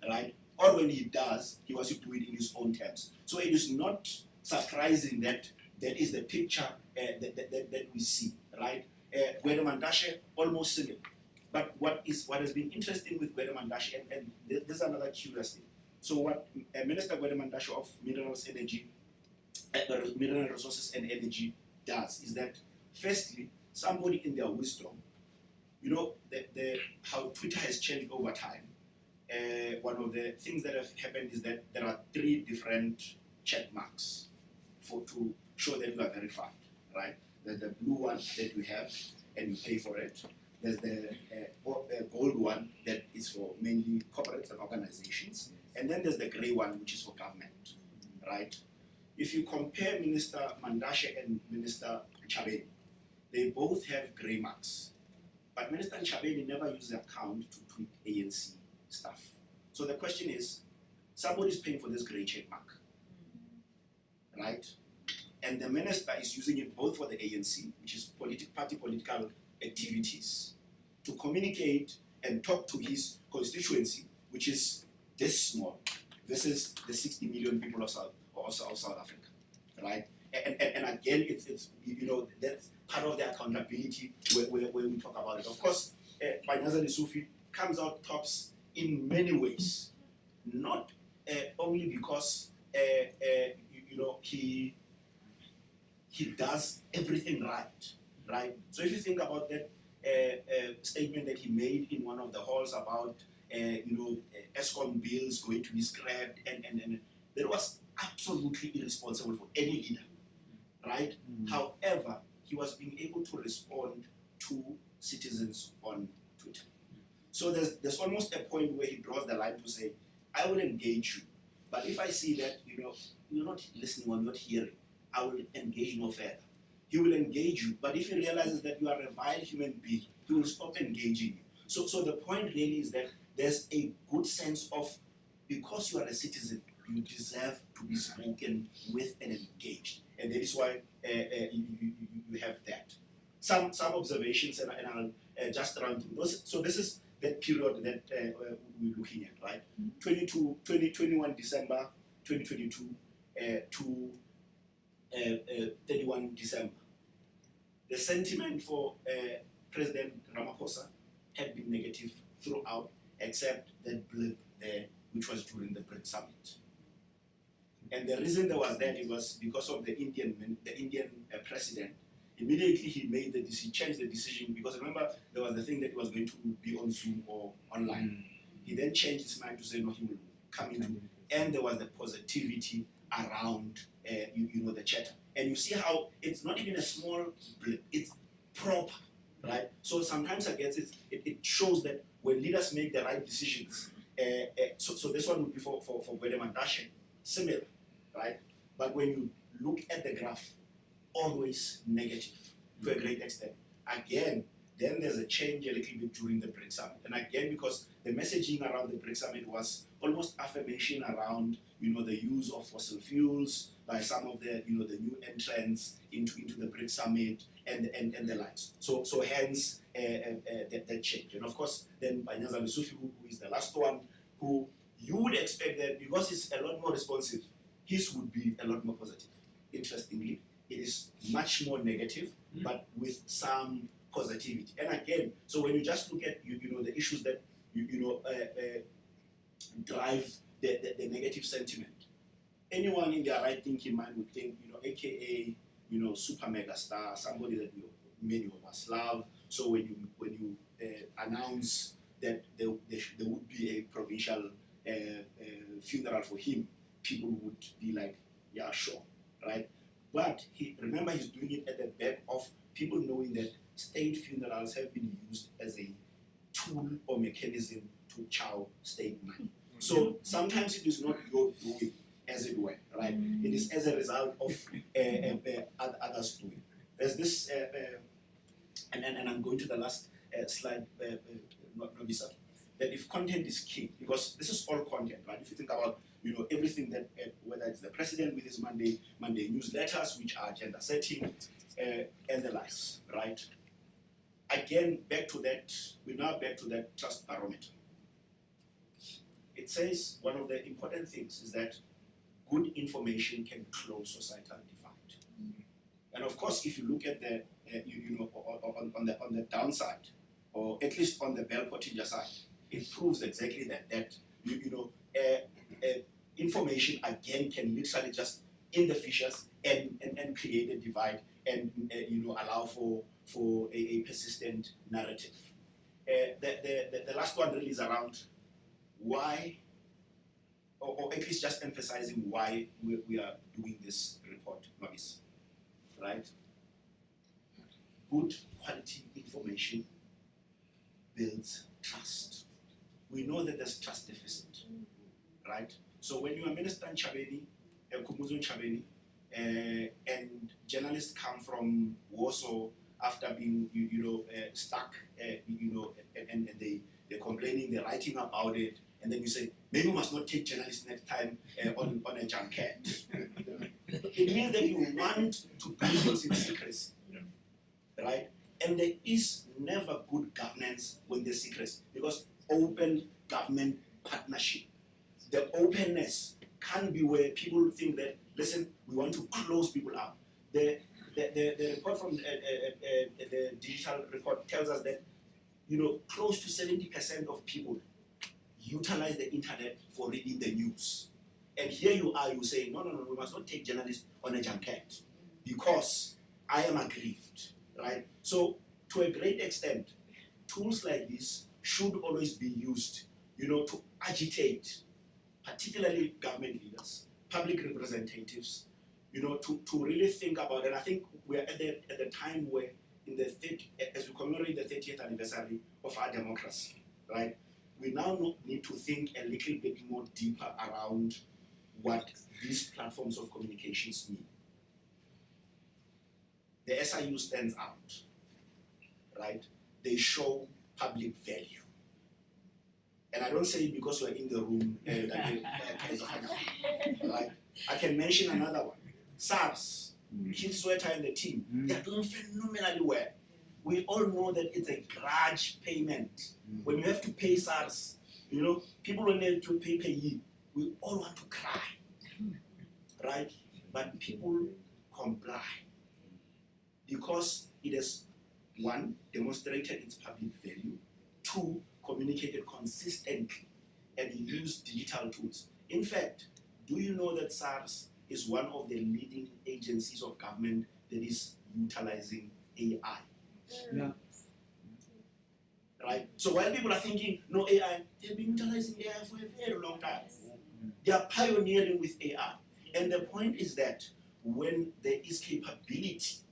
right? Or when he does, he wants to do it in his own terms. So it is not surprising that that is the picture that we see, right? Gwede Mantashe, almost similar. But what has been interesting with Gwede Mantashe, and this is another curious thing. So what Minister Gwede Mantashe of Mineral Resources and Energy does is that, firstly, somebody in their wisdom, how Twitter has changed over time. One of the things that have happened is that there are 3 different check marks to show that you are verified, right? The blue one that you have and you pay for it. there's the gold one that is for mainly corporates and organizations, and then there's the grey one which is for government, right? If you compare Minister Mandashe and Minister Chabeni, they both have grey marks. But Minister Chabeni never used the account to tweet ANC stuff. So the question is, somebody's paying for this grey check mark, right? And the minister is using it both for the ANC, which is party political activities, to communicate and talk to his constituency, which is this small. This is the 60 million people of South Africa, right? And again, it's that's part of the accountability where we talk about it. Of course, Panyaza Lesufi comes out tops in many ways, not only because he does everything right? So if you think about that statement that he made in one of the halls about ESCOM bills going to be scrapped, and that was absolutely irresponsible for any leader, right? However, he was being able to respond to citizens on Twitter. So there's almost a point where he draws the line to say, I will engage you, but if I see that you're not listening or not hearing, I will engage no further. He will engage you, but if he realizes that you are a vile human being, he will stop engaging you. So the point really is that there's a good sense of, because you are a citizen, you deserve to be spoken with and engaged, and that is why you have that. Some observations, and I'll just run through those. So this is that period that we're looking at, right? 21 December 2022 to 31 December. The sentiment for President Ramaphosa had been negative throughout, except that blip there, which was during the BRICS summit. And the reason there was that, it was because of the Indian president. Immediately he made changed the decision, because remember there was the thing that he was going to be on Zoom or online. He then changed his mind to say no, he will come in, and there was the positivity around the chatter. And you see how it's not even a small blip, it's proper, right? So sometimes I guess it shows that when leaders make the right decisions, so this one would be for Mandashe, similar, right? But when you look at the graph, always negative to a great extent. Again, then there's a change a little bit during the BRICS summit. And again, because the messaging around the BRICS summit was almost affirmation around the use of fossil fuels by some of the the new entrants into the BRICS summit and the likes. So hence that change. And of course, then Panyaza Lesufi, who is the last one, who you would expect that because it's a lot more responsive, his would be a lot more positive. Interestingly, it is much more negative, but with some positivity. And again, so when you just look at the issues that drive the negative sentiment, anyone in their right thinking mind would think, AKA super mega star, somebody that many of us love. So when you announce that there would be a provincial funeral for him, people would be like, yeah, sure, right? But remember, he's doing it at the back of people knowing that state funerals have been used as a tool or mechanism to chow state money. So sometimes it is not your doing, as it were, right? It is as a result of others doing. There's this, and I'm going to the last slide, Nwabisa, that if content is king, because this is all content, right? If you think about everything that, whether it's the president with his Monday newsletters, which are agenda setting, and the likes, right? Again, we're now back to that trust barometer. It says one of the important things is that good information can close societal divide. And of course, if you look at the, on the downside, or at least on the Bell Pottinger side, it proves exactly that information again can literally just in the fissures and create a divide and allow for a persistent narrative. The last one really is around why, or at least just emphasizing why we are doing this report, Nwabisa, right? Good quality information builds trust. We know that there's trust deficit, right? So when you are Minister Nchabeni, Kumuzu Nchabeni, and journalists come from Warsaw after being, stuck, and they're complaining, they're writing about it, and then you say, maybe we must not take journalists next time on a junket. It means that you want to do things in secrecy, right? And there is never good governance when there's secrecy, because open government partnership, the openness can be where people think that, listen, we want to close people out. The report from the digital report tells us that close to 70% of people utilize the internet for reading the news. And here you are, you say, no, we must not take journalists on a junket because I am aggrieved, right? So to a great extent, tools like this should always be used, to agitate, particularly government leaders, public representatives, to really think about it. And I think we're at the time where, as we commemorate the 30th anniversary of our democracy, right? We now need to think a little bit more deeper around what these platforms of communications mean. The SIU stands out, right? They show public value. And I don't say it because we're in the room, right? I can mention another one. SARS, Keith Sowetan and the team, they're doing phenomenally well. We all know that it's a grudge payment. When you have to pay SARS, people when they have to pay payee, we all want to cry, right? But people comply because it has, one, demonstrated its public value, two, communicated consistently, and used digital tools. In fact, do you know that SARS is one of the leading agencies of government that is utilizing AI? Yeah. Right? So while people are thinking, no AI, they've been utilizing AI for a very long time. They are pioneering with AI. And the point is that when there is capability,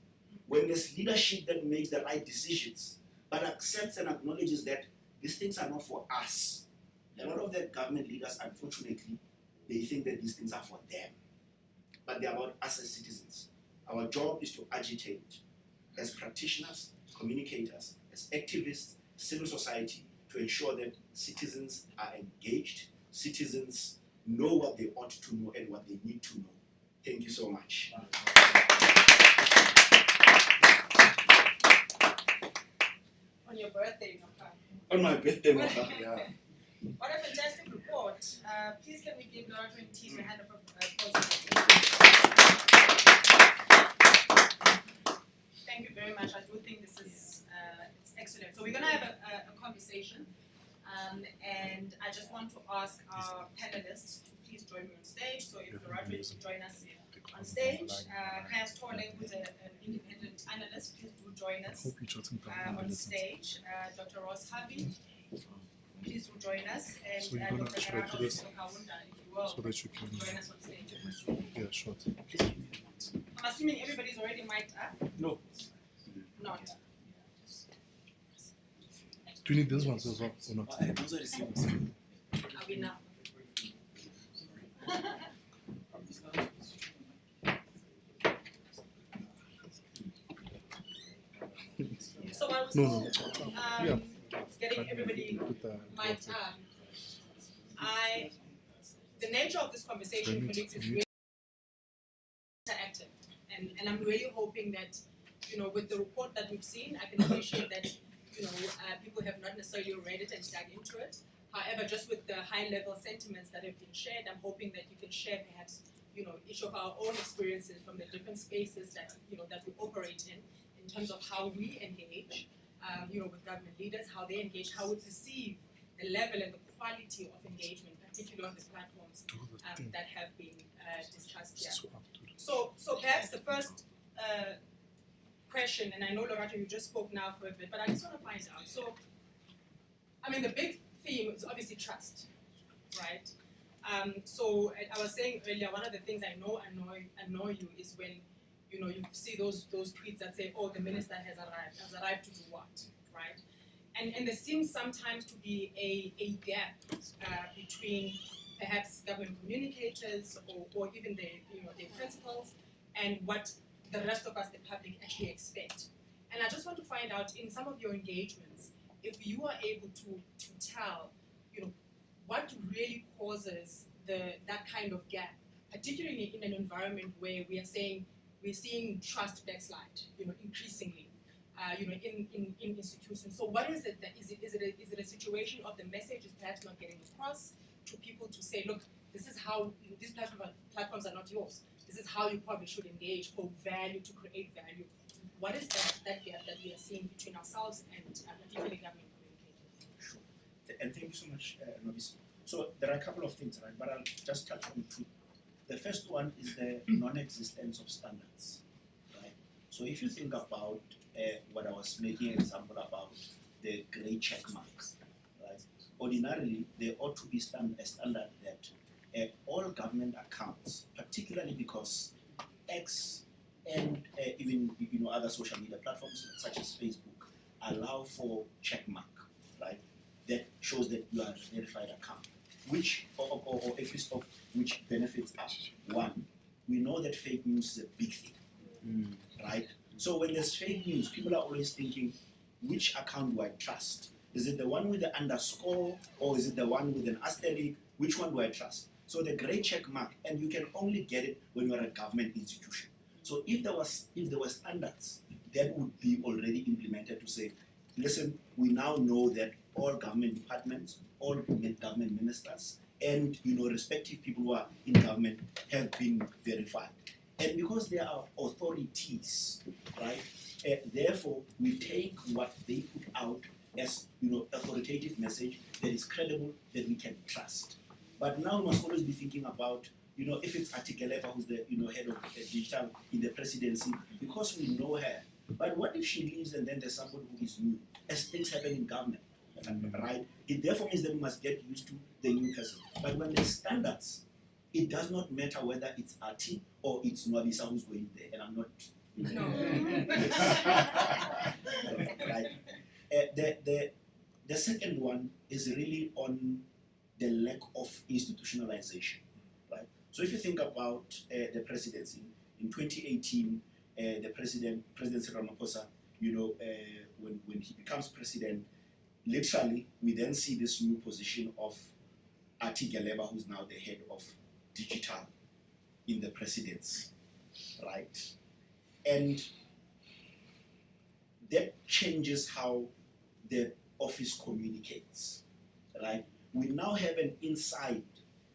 when there's leadership that makes the right decisions, but accepts and acknowledges that these things are not for us. A lot of the government leaders, unfortunately, they think that these things are for them. But they're about us as citizens. Our job is to agitate as practitioners, communicators, as activists, civil society, to ensure that citizens are engaged, citizens know what they ought to know and what they need to know. Thank you so much. On your birthday, Nopha. On my birthday, Nopha, yeah. What a fantastic report. Please can we give Laura and team a hand of applause. Thank you very much. I do think this is it's excellent. So we're going to have a conversation, and I just want to ask our panelists to please join me on stage. So if Laura will join us on stage, Kayas Tole, who's an independent analyst, please do join us on stage. Dr. Ross Harvey, please do join us, and So you're Dr. gonna try to Karamo this Kaunda, if you will, so that you can. join us on stage. Yeah, sure. I'm assuming everybody's already mic'd up? No. Not. Do you need these ones as well or not? Are we now? So I was No. Yeah. getting everybody Put the mic'd up. The nature of this conversation, colleagues, is really interactive, and I'm really hoping that, with the report that we've seen, I can appreciate that, people have not necessarily read it and dug into it. However, just with the high-level sentiments that have been shared, I'm hoping that you can share perhaps, each of our own experiences from the different spaces that, that we operate in terms of how we engage, with government leaders, how they engage, how we perceive the level and the quality of engagement, particularly on the platforms that have been discussed here. So perhaps the first question, and I know Lorato, you just spoke now for a bit, but I just want to find out. So, the big theme is obviously trust, right? So I was saying earlier, one of the things I know annoy you is when you see those tweets that say, "Oh, the minister has arrived to do what?" Right? And there seems sometimes to be a gap between perhaps government communicators or even their principals and what the rest of us, the public, actually expect. And I just want to find out in some of your engagements, if you are able to tell, what really causes that kind of gap, particularly in an environment where we're seeing trust backslide, increasingly, in institutions. So what is it that is it a situation of the message is perhaps not getting across to people to say, look, this is how these platforms are not yours. This is how you probably should engage for value, to create value. What is that gap that we are seeing between ourselves and particularly government communicators? Sure. And thank you so much, Nwabisa. So there are a couple of things, right? But I'll just touch on two. The first one is the non-existence of standards, right? So if you think about what I was making an example about, the grey check marks, right? Ordinarily, there ought to be a standard that all government accounts, particularly because X and even other social media platforms such as Facebook, allow for check mark, right? That shows that you are a verified account, which or at least of which benefits us. One, we know that fake news is a big thing, right? So when there's fake news, people are always thinking, which account do I trust? Is it the one with the underscore, or is it the one with an asterisk? Which one do I trust? So the grey check mark, and you can only get it when you are a government institution. So if there were standards that would be already implemented to say, listen, we now know that all government departments, all government ministers, and respective people who are in government have been verified. And because they are authorities, right? Therefore, we take what they put out as authoritative message that is credible, that we can trust. But now we must always be thinking about, if it's Atikeleva who's the head of digital in the presidency, because we know her. But what if she leaves and then there's somebody who is new, as things happen in government, right? It therefore means that we must get used to the new person. But when there's standards, it does not matter whether it's Ati or it's Nwabisa who's going there, and I'm not. Right. The second one is really on the lack of institutionalization, right? So if you think about the presidency in 2018, the President Cyril Ramaphosa, when he becomes president, literally we then see this new position of Ati Geleba, who's now the head of digital in the presidency, right? And that changes how the office communicates, right? We now have an insight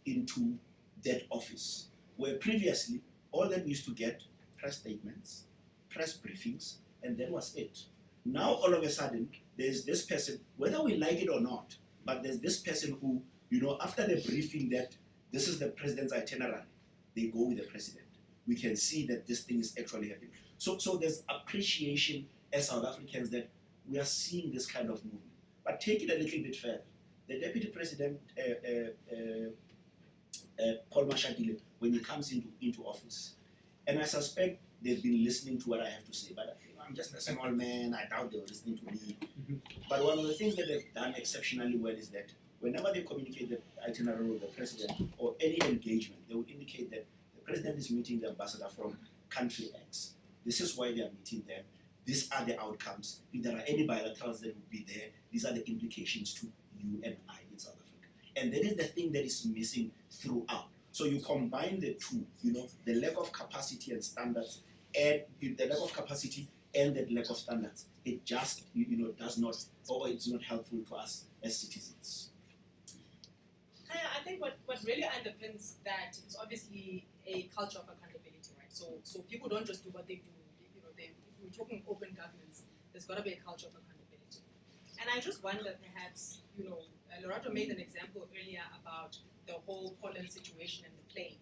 into that office, where previously all that we used to get, press statements, press briefings, and that was it. Now all of a sudden, there's this person, whether we like it or not, but there's this person who, after the briefing that this is the president's itinerary, they go with the president. We can see that this thing is actually happening. So there's appreciation as South Africans that we are seeing this kind of movement. But take it a little bit further. The deputy president, Paul Mashatile, when he comes into office, and I suspect they've been listening to what I have to say, but I'm just a small man, I doubt they were listening to me. But one of the things that they've done exceptionally well is that whenever they communicate the itinerary of the president or any engagement, they will indicate that the president is meeting the ambassador from country X. This is why they are meeting them. These are the outcomes. If there are any bilaterals that will be there, these are the implications to you and I in South Africa. And that is the thing that is missing throughout. So you combine the two, the lack of capacity and standards, and the lack of capacity and the lack of standards. It just, does not, or it's not helpful to us as citizens. I think what really underpins that is obviously a culture of accountability, right? So people don't just do what they do. If we're talking open governance, there's got to be a culture of accountability. And I just wonder, perhaps, Lorato made an example earlier about the whole Poland situation and the plane,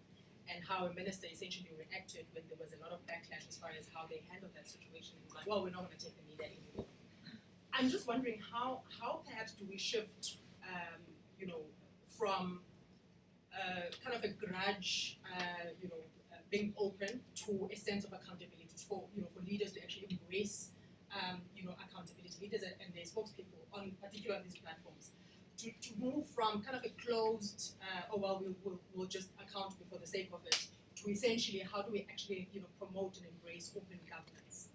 and how a minister essentially reacted when there was a lot of backlash as far as how they handled that situation. It was like, well, we're not going to take the media anymore. I'm just wondering how perhaps do we shift, from kind of a grudge, being open to a sense of accountability for leaders to actually embrace, accountability. leaders and their spokespeople on particular these platforms to move from kind of a closed, we'll just account for the sake of it, to essentially how do we actually promote and embrace open governance?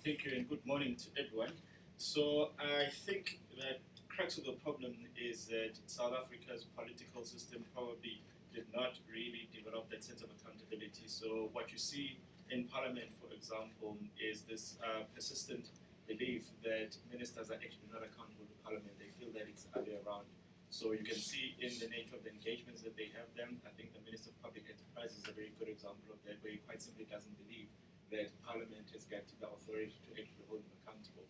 Thank you and good morning to everyone. So I think that crux of the problem is that South Africa's political system probably did not really develop that sense of accountability. So what you see in Parliament, for example, is this persistent belief that ministers are actually not accountable to Parliament. They feel that it's the other way around. So you can see in the nature of the engagements that they have them. I think the Minister of Public Enterprise is a very good example of that, where he quite simply doesn't believe that Parliament has got the authority to actually hold him accountable.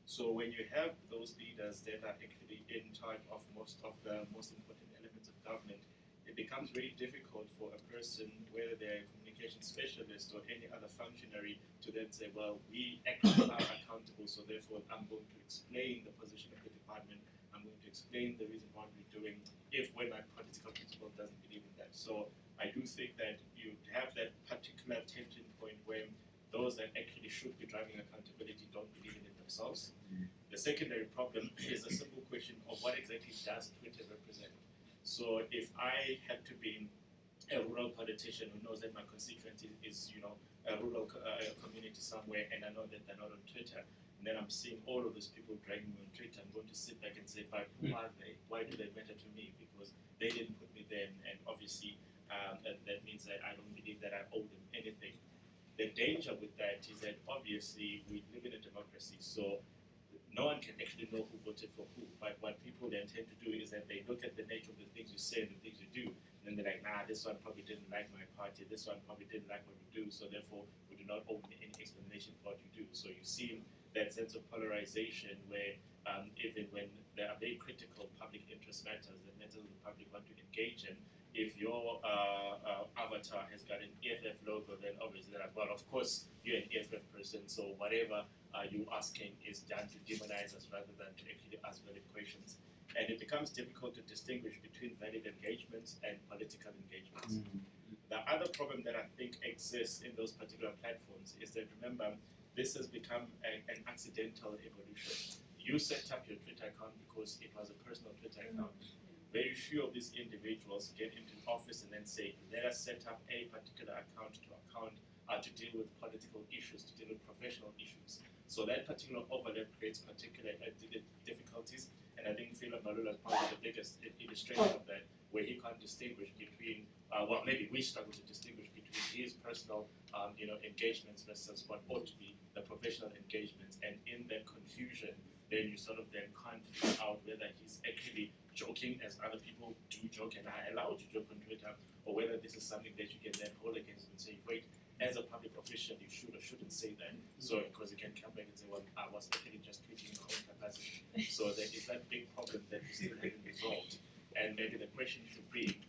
So when you have those leaders that are actually in charge of most of the most important elements of government, it becomes very difficult for a person, whether they're a communication specialist or any other functionary, to then say, well, we actually are accountable, so therefore I'm going to explain the position of the department, I'm going to explain the reason why we're doing, when my political principle doesn't believe in that. So I do think that you have that particular tension point where those that actually should be driving accountability don't believe in it themselves. The secondary problem is a simple question of what exactly does Twitter represent. So if I had to be a rural politician who knows that my constituency is, a rural community somewhere, and I know that they're not on Twitter, and then I'm seeing all of those people dragging me on Twitter, I'm going to sit back and say, but who are they? Why do they matter to me? Because they didn't put me there, and obviously that means that I don't believe that I owe them anything. The danger with that is that obviously we live in a democracy, so no one can actually know who voted for who. But what people then tend to do is that they look at the nature of the things you say and the things you do, and then they're like, nah, this one probably didn't like my party, this one probably didn't like what we do, so therefore we do not owe any explanation for what you do. So you see that sense of polarization where even when there are very critical public interest matters that matters the public want to engage in, if your avatar has got an EFF logo, then obviously they're like, well, of course, you're an EFF person, so whatever you're asking is done to demonize us rather than to actually ask valid questions. And it becomes difficult to distinguish between valid engagements and political engagements. The other problem that I think exists in those particular platforms is that, remember, this has become an accidental evolution. You set up your Twitter account because it was a personal Twitter account. Very few of these individuals get into office and then say, let us set up a particular account to deal with political issues, to deal with professional issues. So that particular overlap creates particular difficulties, and I think Philip Malula is probably the biggest illustration of that, where he can't distinguish between, maybe we struggle to distinguish between his personal engagements versus what ought to be the professional engagements, and in that confusion, then you sort of then can't figure out whether he's actually joking, as other people do joke and are allowed to joke on Twitter, or whether this is something that you can then hold against him and say, wait, as a public official, you should or shouldn't say that. So, because you can come back and say, well, I was actually just tweeting in my own capacity. So there is that big problem that we still haven't resolved. And maybe the question should be,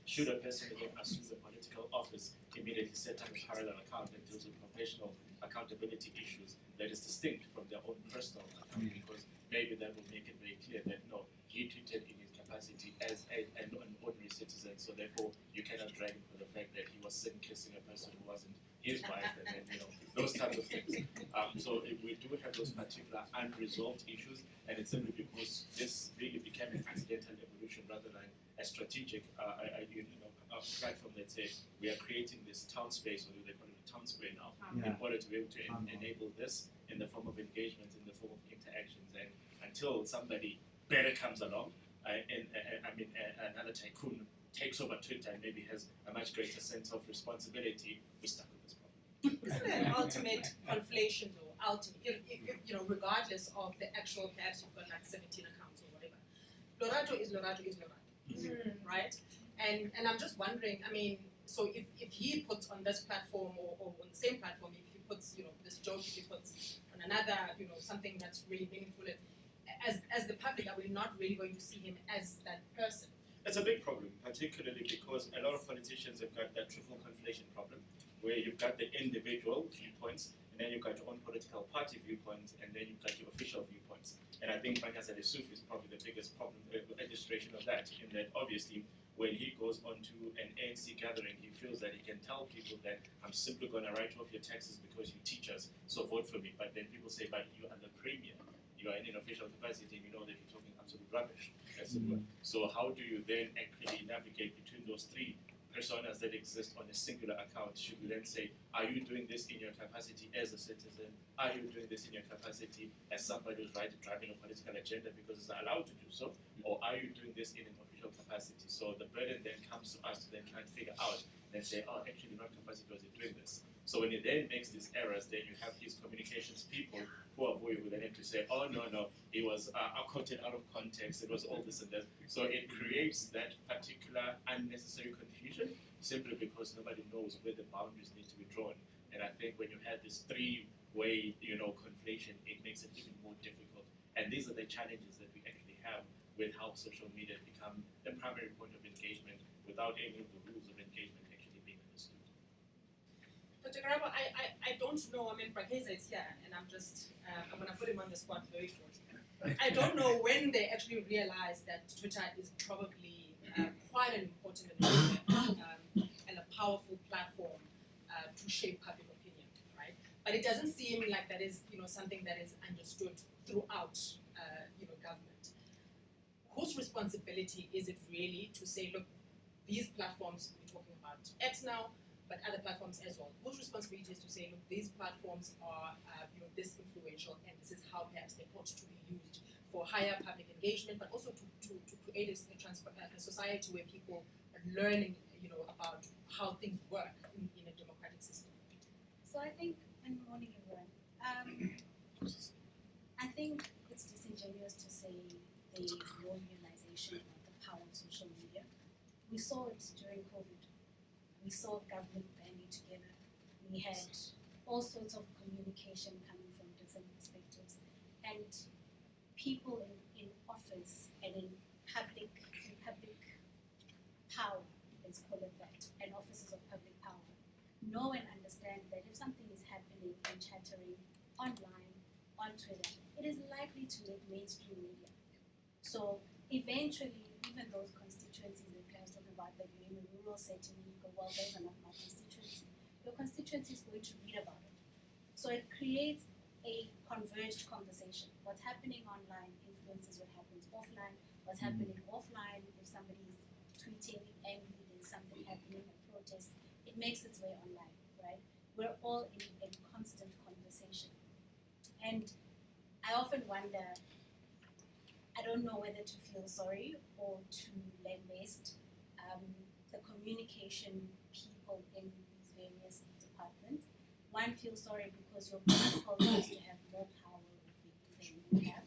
should a person who assumes a political office immediately set up a parallel account that deals with professional accountability issues that is distinct from their own personal account? Because maybe that will make it very clear that no, he tweeted in his capacity as an ordinary citizen, so therefore you cannot drag him for the fact that he was sin kissing a person who wasn't his wife, and then those types of things. So we do have those particular unresolved issues, and it's simply because this really became an accidental evolution rather than a strategic platform that said we are creating this town space, or they call it a town square now, in order to be able to enable this in the form of engagements, in the form of interactions, and until somebody better comes along, another tycoon takes over Twitter and maybe has a much greater sense of responsibility, we're stuck with this problem. Isn't there an ultimate conflation, though? Regardless of the actual, perhaps you've got like 17 accounts or whatever. Lorato is Lorato, right? And I'm just wondering, so if he puts on this platform or on the same platform, if he puts, this joke, if he puts on another, something that's really meaningful, as the public, are we not really going to see him as that person? It's a big problem, particularly because a lot of politicians have got that triple conflation problem, where you've got the individual viewpoints, and then you've got your own political party viewpoints, and then you've got your official viewpoints. And I think Banyasa Lesuf is probably the biggest problem, illustration of that, in that obviously when he goes onto an ANC gathering, he feels that he can tell people that I'm simply going to write off your taxes because you teach us, so vote for me. But then people say, but you are the premier, you are in an official capacity, and you know that you're talking absolute rubbish, as it were. So how do you then actually navigate between those three personas that exist on a singular account? Should you then say, are you doing this in your capacity as a citizen? Are you doing this in your capacity as somebody who's driving a political agenda because it's allowed to do so? Or are you doing this in an official capacity? So the burden then comes to us to then try and figure out and say, oh, actually, not capacity was it doing this. So when he then makes these errors, then you have his communications people who then have to say, oh, no, it was quoted out of context, it was all this and that. So it creates that particular unnecessary confusion simply because nobody knows where the boundaries need to be drawn. And I think when you have this three-way, conflation, it makes it even more difficult. And these are the challenges that we actually have with how social media become the primary point of engagement without any of the rules of engagement actually being understood. Dr. Grabo, I don't know, Brakeza is here, and I'm going to put him on the spot very shortly. I don't know when they actually realized that Twitter is probably quite an important and a powerful platform to shape public opinion, right? But it doesn't seem like that is, something that is understood throughout, government. Whose responsibility is it really to say, look, these platforms, we're talking about X now, but other platforms as well. Whose responsibility is to say, look, these platforms are, this influential, and this is how perhaps they ought to be used for higher public engagement, but also to create a society where people are learning, about how things work in a democratic system. So I think, and good morning everyone. I think it's disingenuous to say there is no realization of the power of social media. We saw it during COVID. We saw government banding together. We had all sorts of communication coming from different perspectives. And people in office and in public power, let's call it that, and offices of public power, know and understand that if something is happening and chattering online, on Twitter, it is likely to make mainstream media. So eventually, even those constituencies that Claire was talking about, that you're in a rural setting, you go, well, those are not my constituency. Your constituency is going to read about it. So it creates a converged conversation. What's happening online influences what happens offline. What's happening offline, if somebody's tweeting angry, there's something happening, a protest, it makes its way online, right? We're all in a constant conversation. And I often wonder, I don't know whether to feel sorry or to lament the communication people in these various departments. One feels sorry because your principal needs to have more power over you than you have,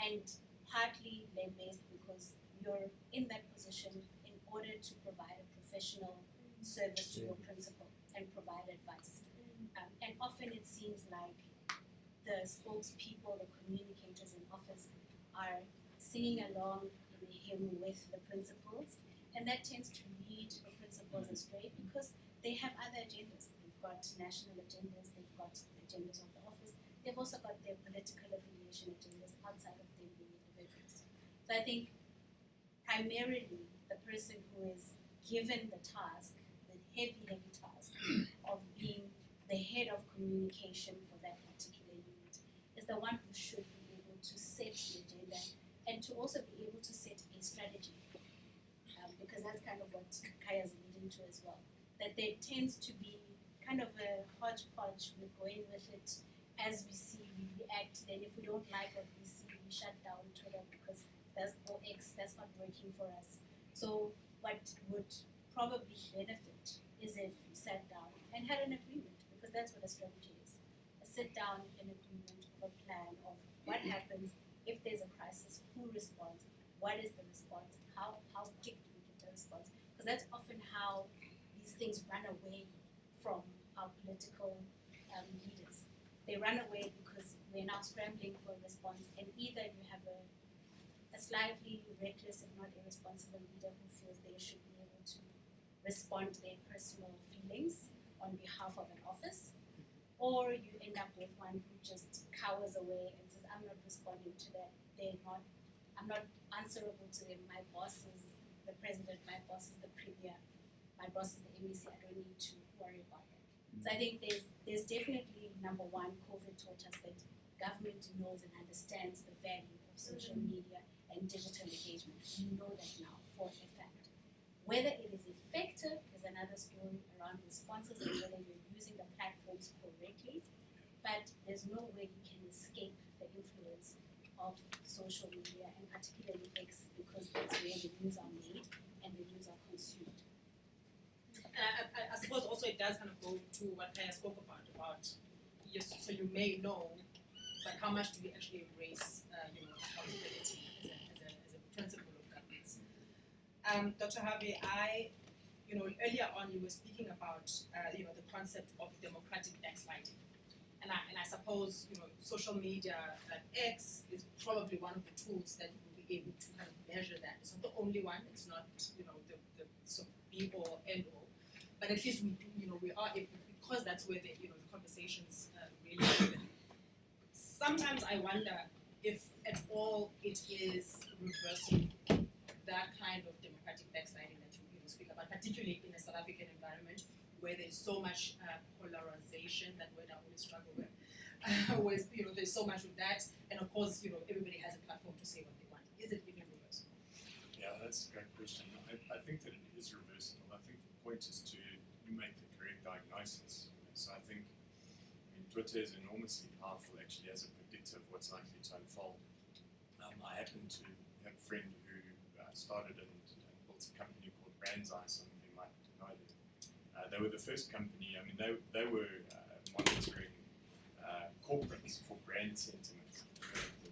and partly lament because you're in that position in order to provide a professional service to your principal and provide advice. And often it seems like the spokespeople, the communicators in office are singing along in a hymn with the principals, and that tends to lead the principals astray because they have other agendas. They've got national agendas, they've got the agendas of the office, they've also got their political affiliation agendas outside of them being individuals. So I think primarily the person who is given the task, the heavy task of being the head of communication for that particular unit, is the one who should be able to set the agenda and to also be able to set a strategy, because that's kind of what Kaya's alluding to as well, that there tends to be kind of a hodgepodge. We're going with it as we see, we react, then if we don't like what we see, we shut down Twitter because that's not working for us. So what would probably benefit is if we sat down and had an agreement, because that's what a strategy is. A sit down, an agreement of a plan of what happens if there's a crisis, who responds, what is the response, how quick do we get the response, because that's often how these things run away from our political leaders. They run away because we're now scrambling for a response, and either you have a slightly reckless, if not irresponsible leader who feels they should be able to respond to their personal feelings on behalf of an office, or you end up with one who just cowers away and I'm not responding to that. I'm not answerable to them. My boss is the president, my boss is the premier, my boss is the MEC, I don't need to worry about that. So I think there's definitely, number one, COVID taught us that government knows and understands the value of social media and digital engagement. We know that now for a fact. Whether it is effective is another story around responses and whether you're using the platforms correctly, but there's no way you can escape the influence of social media and particularly X, because that's where the news are made and the news are consumed. I suppose also it does kind of go to what Kaya spoke about, yes, so you may know, but how much do we actually embrace, accountability as a principle of governance? Dr. Harvey, earlier on you were speaking about, the concept of democratic backsliding. And I suppose, social media like X is probably one of the tools that will be able to kind of measure that. It's not the only one, it's not, the sort of be all end all. But at least we do, we are able, because that's where the conversations really happen. Sometimes I wonder if at all it is reversing that kind of democratic backsliding that you speak about, particularly in a South African environment where there's so much polarization, that word I always struggle with, where there's so much of that, and of course, everybody has a platform to say what they want. Is it even reversible? Yeah, that's a great question. I think that it is reversible. I think the point is to make the correct diagnosis. So I think, Twitter is enormously powerful actually as a predictor of what's likely to unfold. I happen to have a friend who started and built a company called Brandseye, some of you might know them. They were the first company, they were monitoring corporates for brand sentiment.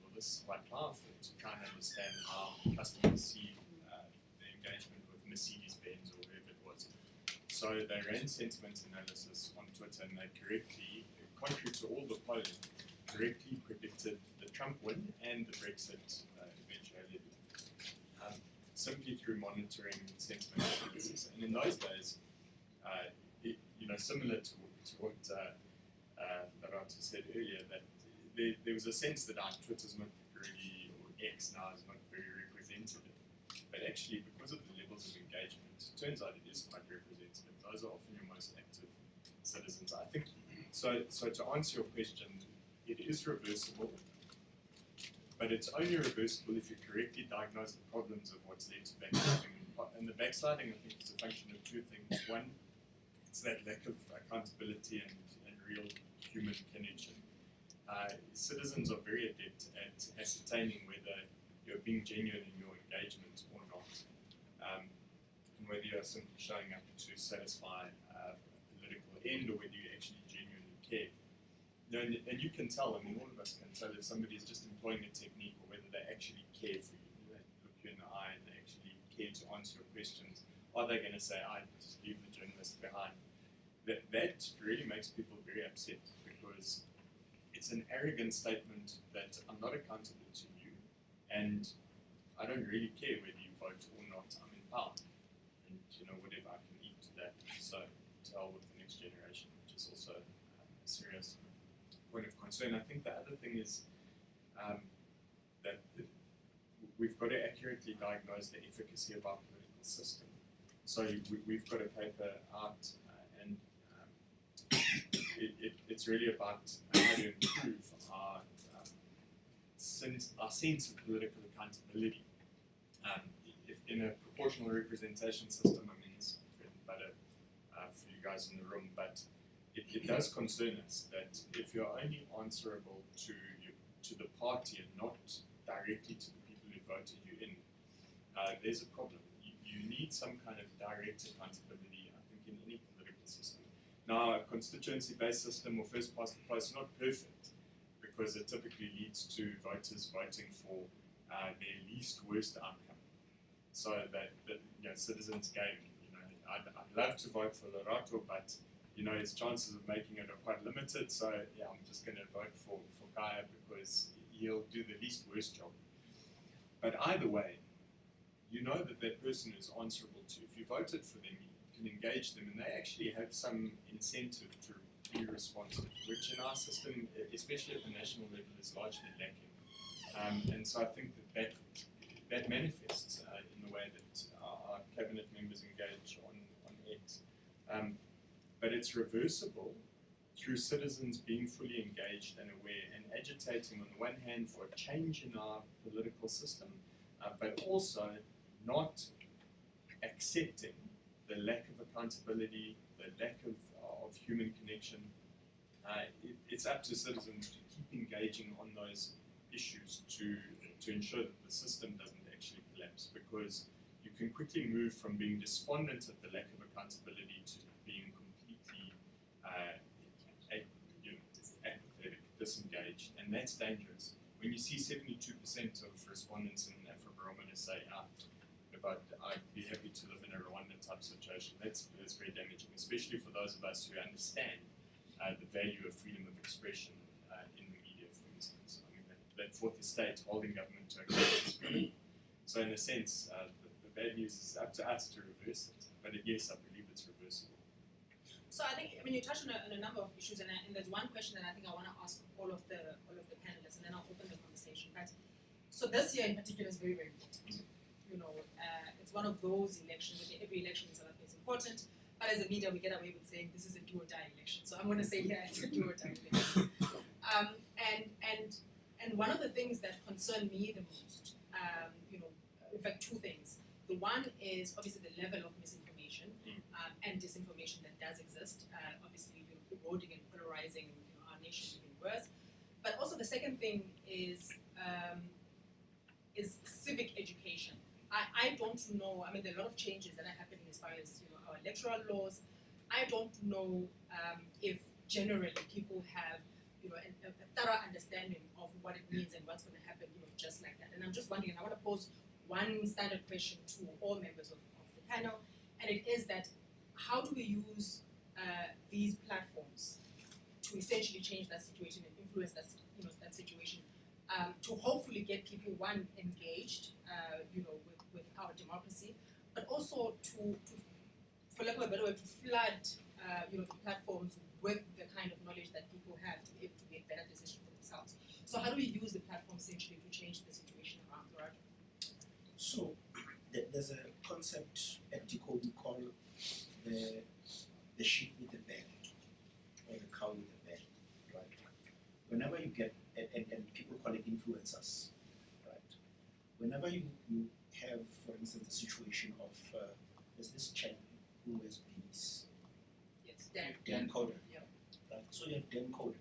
Well, this is quite powerful to try and understand how customers see the engagement with Mercedes-Benz or whoever it was. So they ran sentiment analysis on Twitter and they correctly, contrary to all the polling, correctly predicted the Trump win and the Brexit eventuality. Simply through monitoring sentiment analysis. And in those days, similar to what Lerato said earlier, that there was a sense that our Twitter's not really, or X now is not very representative. But actually, because of the levels of engagement, it turns out it is quite representative. Those are often your most active citizens. I think, so to answer your question, it is reversible, but it's only reversible if you correctly diagnose the problems of what's led to backsliding. And the backsliding, I think, is a function of two things. One, it's that lack of accountability and real human connection. Citizens are very adept at ascertaining whether you're being genuine in your engagement or not, and whether you're simply showing up to satisfy a political end or whether you actually genuinely care. And you can tell, all of us can tell if somebody is just employing a technique or whether they actually care for you. They look you in the eye and they actually care to answer your questions. Are they going to say, I just leave the journalist behind? That really makes people very upset because it's an arrogant statement that I'm not accountable to you and I don't really care whether you vote or not. I'm in power. And whatever I can eat to that. So to hell with the next generation, which is also a serious point of concern. I think the other thing is that we've got to accurately diagnose the efficacy of our political system. So we've got a paper out and it's really about how to improve our sense of political accountability. If in a proportional representation system, it's better for you guys in the room, but it does concern us that if you're only answerable to the party and not directly to the people who voted you in, there's a problem. You need some kind of direct accountability, I think, in any political system. Now, a constituency-based system or first past the post is not perfect because it typically leads to voters voting for their least worst outcome. So that citizens gain. I'd love to vote for Lerato, but his chances of making it are quite limited. So yeah, I'm just going to vote for Kaya because he'll do the least worst job. But either way, that person is answerable to. If you voted for them, you can engage them, and they actually have some incentive to be responsive, which in our system, especially at the national level, is largely lacking. And so I think that that manifests in the way that our cabinet members engage on X. But it's reversible through citizens being fully engaged and aware and agitating on the one hand for a change in our political system, but also not accepting the lack of accountability, the lack of human connection. It's up to citizens to keep engaging on those issues to ensure that the system doesn't actually collapse, because you can quickly move from being despondent at the lack of accountability to being completely apathetic, disengaged, and that's dangerous. When you see 72% of respondents in Afrobarometer say, but I'd be happy to live in a Rwanda type situation, that's very damaging, especially for those of us who understand the value of freedom of expression in the media, for instance. I mean, that fourth estate holding government to account. So in a sense, the bad news is up to us to reverse it. But yes, I believe it's reversible. So I think, you touched on a number of issues, and there's one question that I think I want to ask all of the panelists, and then I'll open the conversation. Right? So this year in particular is very, very important. It's one of those elections. Every election in South Africa is important, but as a media, we get away with saying this is a do or die election. So I'm going to say it's a do or die election. And one of the things that concern me the most, in fact, two things. The one is obviously the level of misinformation and disinformation that does exist. Obviously, eroding and polarizing our nation even worse. But also the second thing is civic education. I don't know. I mean, there are a lot of changes that are happening as far as our electoral laws. I don't know if generally people have a thorough understanding of what it means and what's going to happen, just like that. And I'm just wondering, and I want to pose one standard question to all members of the panel, and it is that how do we use these platforms to essentially change that situation and influence that situation to hopefully get people, one, engaged, with our democracy, but also to for lack of a better way, to flood the platforms with the kind of knowledge that people have to be able to make better decisions for themselves. So how do we use the platform essentially to change the situation around the world? So there's a concept at Decode we call the sheep with the bell, or the cow with the bell, right? Whenever you get, and people call it influencers, right? Whenever you have, for instance, a situation of, there's this chap who has bees. Yes, Dan Coder. Yeah. Right? So you have Dan Coder,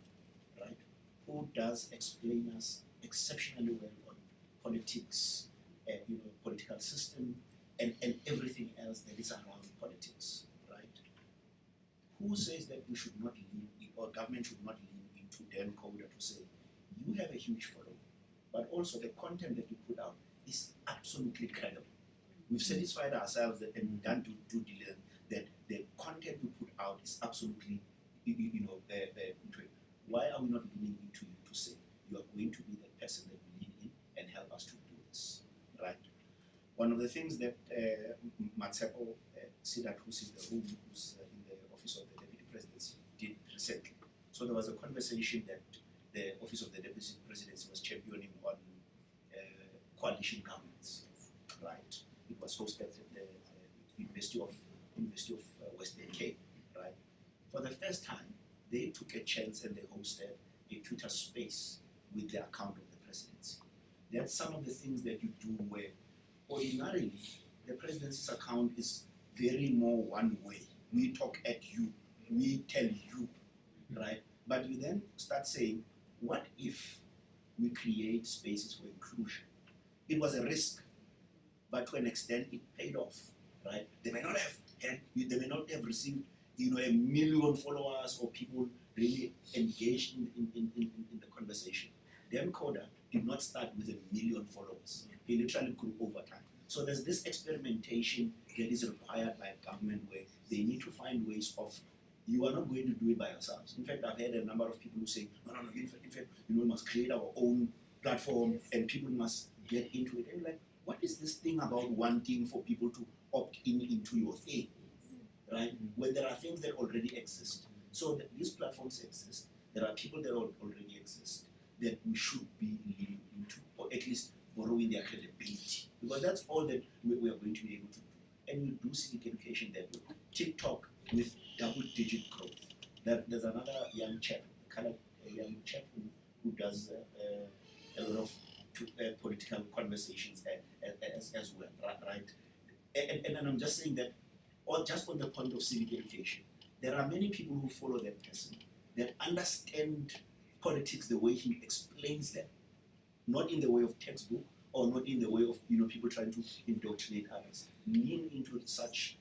right? Who does explain us exceptionally well on politics, political system, and everything else that is around politics, right? Who says that we should not lean, or government should not lean into Dan Coder to say, you have a huge following, but also the content that you put out is absolutely credible. We've satisfied ourselves that, and we've done due diligence, that the content we put out is absolutely, why are we not leaning into you to say, you are going to be the person that we lean in and help us to do this, right? One of the things that Matsepo Sidat, who's in the room, who's in the Office of the Deputy Presidency, did recently. So there was a conversation that the Office of the Deputy Presidency was championing on coalition governments, right? It was hosted at the University of Western Cape, right? For the first time, they took a chance and they hosted a Twitter space with the account of the presidency. That's some of the things that you do where ordinarily the presidency's account is very more one way. We talk at you, we tell you, right? But you then start saying, what if we create spaces for inclusion? It was a risk, but to an extent it paid off, right? They may not have received, a million followers or people really engaged in the conversation. Dan Coder did not start with 1 million followers. He literally grew over time. So there's this experimentation that is required by a government where they need to find ways of, you are not going to do it by yourselves. In fact, I've heard a number of people who say, no, in fact, we must create our own platform and people must get into it. And like, what is this thing about wanting for people to opt into your thing, right? When there are things that already exist. So these platforms exist. There are people that already exist that we should be leaning into, or at least borrowing their credibility because that's all that we are going to be able to do. And you do civic education there. TikTok with double-digit growth. There's another young chap, a young chap who does a lot of political conversations as well, right? And I'm just saying that, or just on the point of civic education, there are many people who follow that person that understand politics the way he explains them, not in the way of textbook or not in the way of people trying to indoctrinate others. Lean into such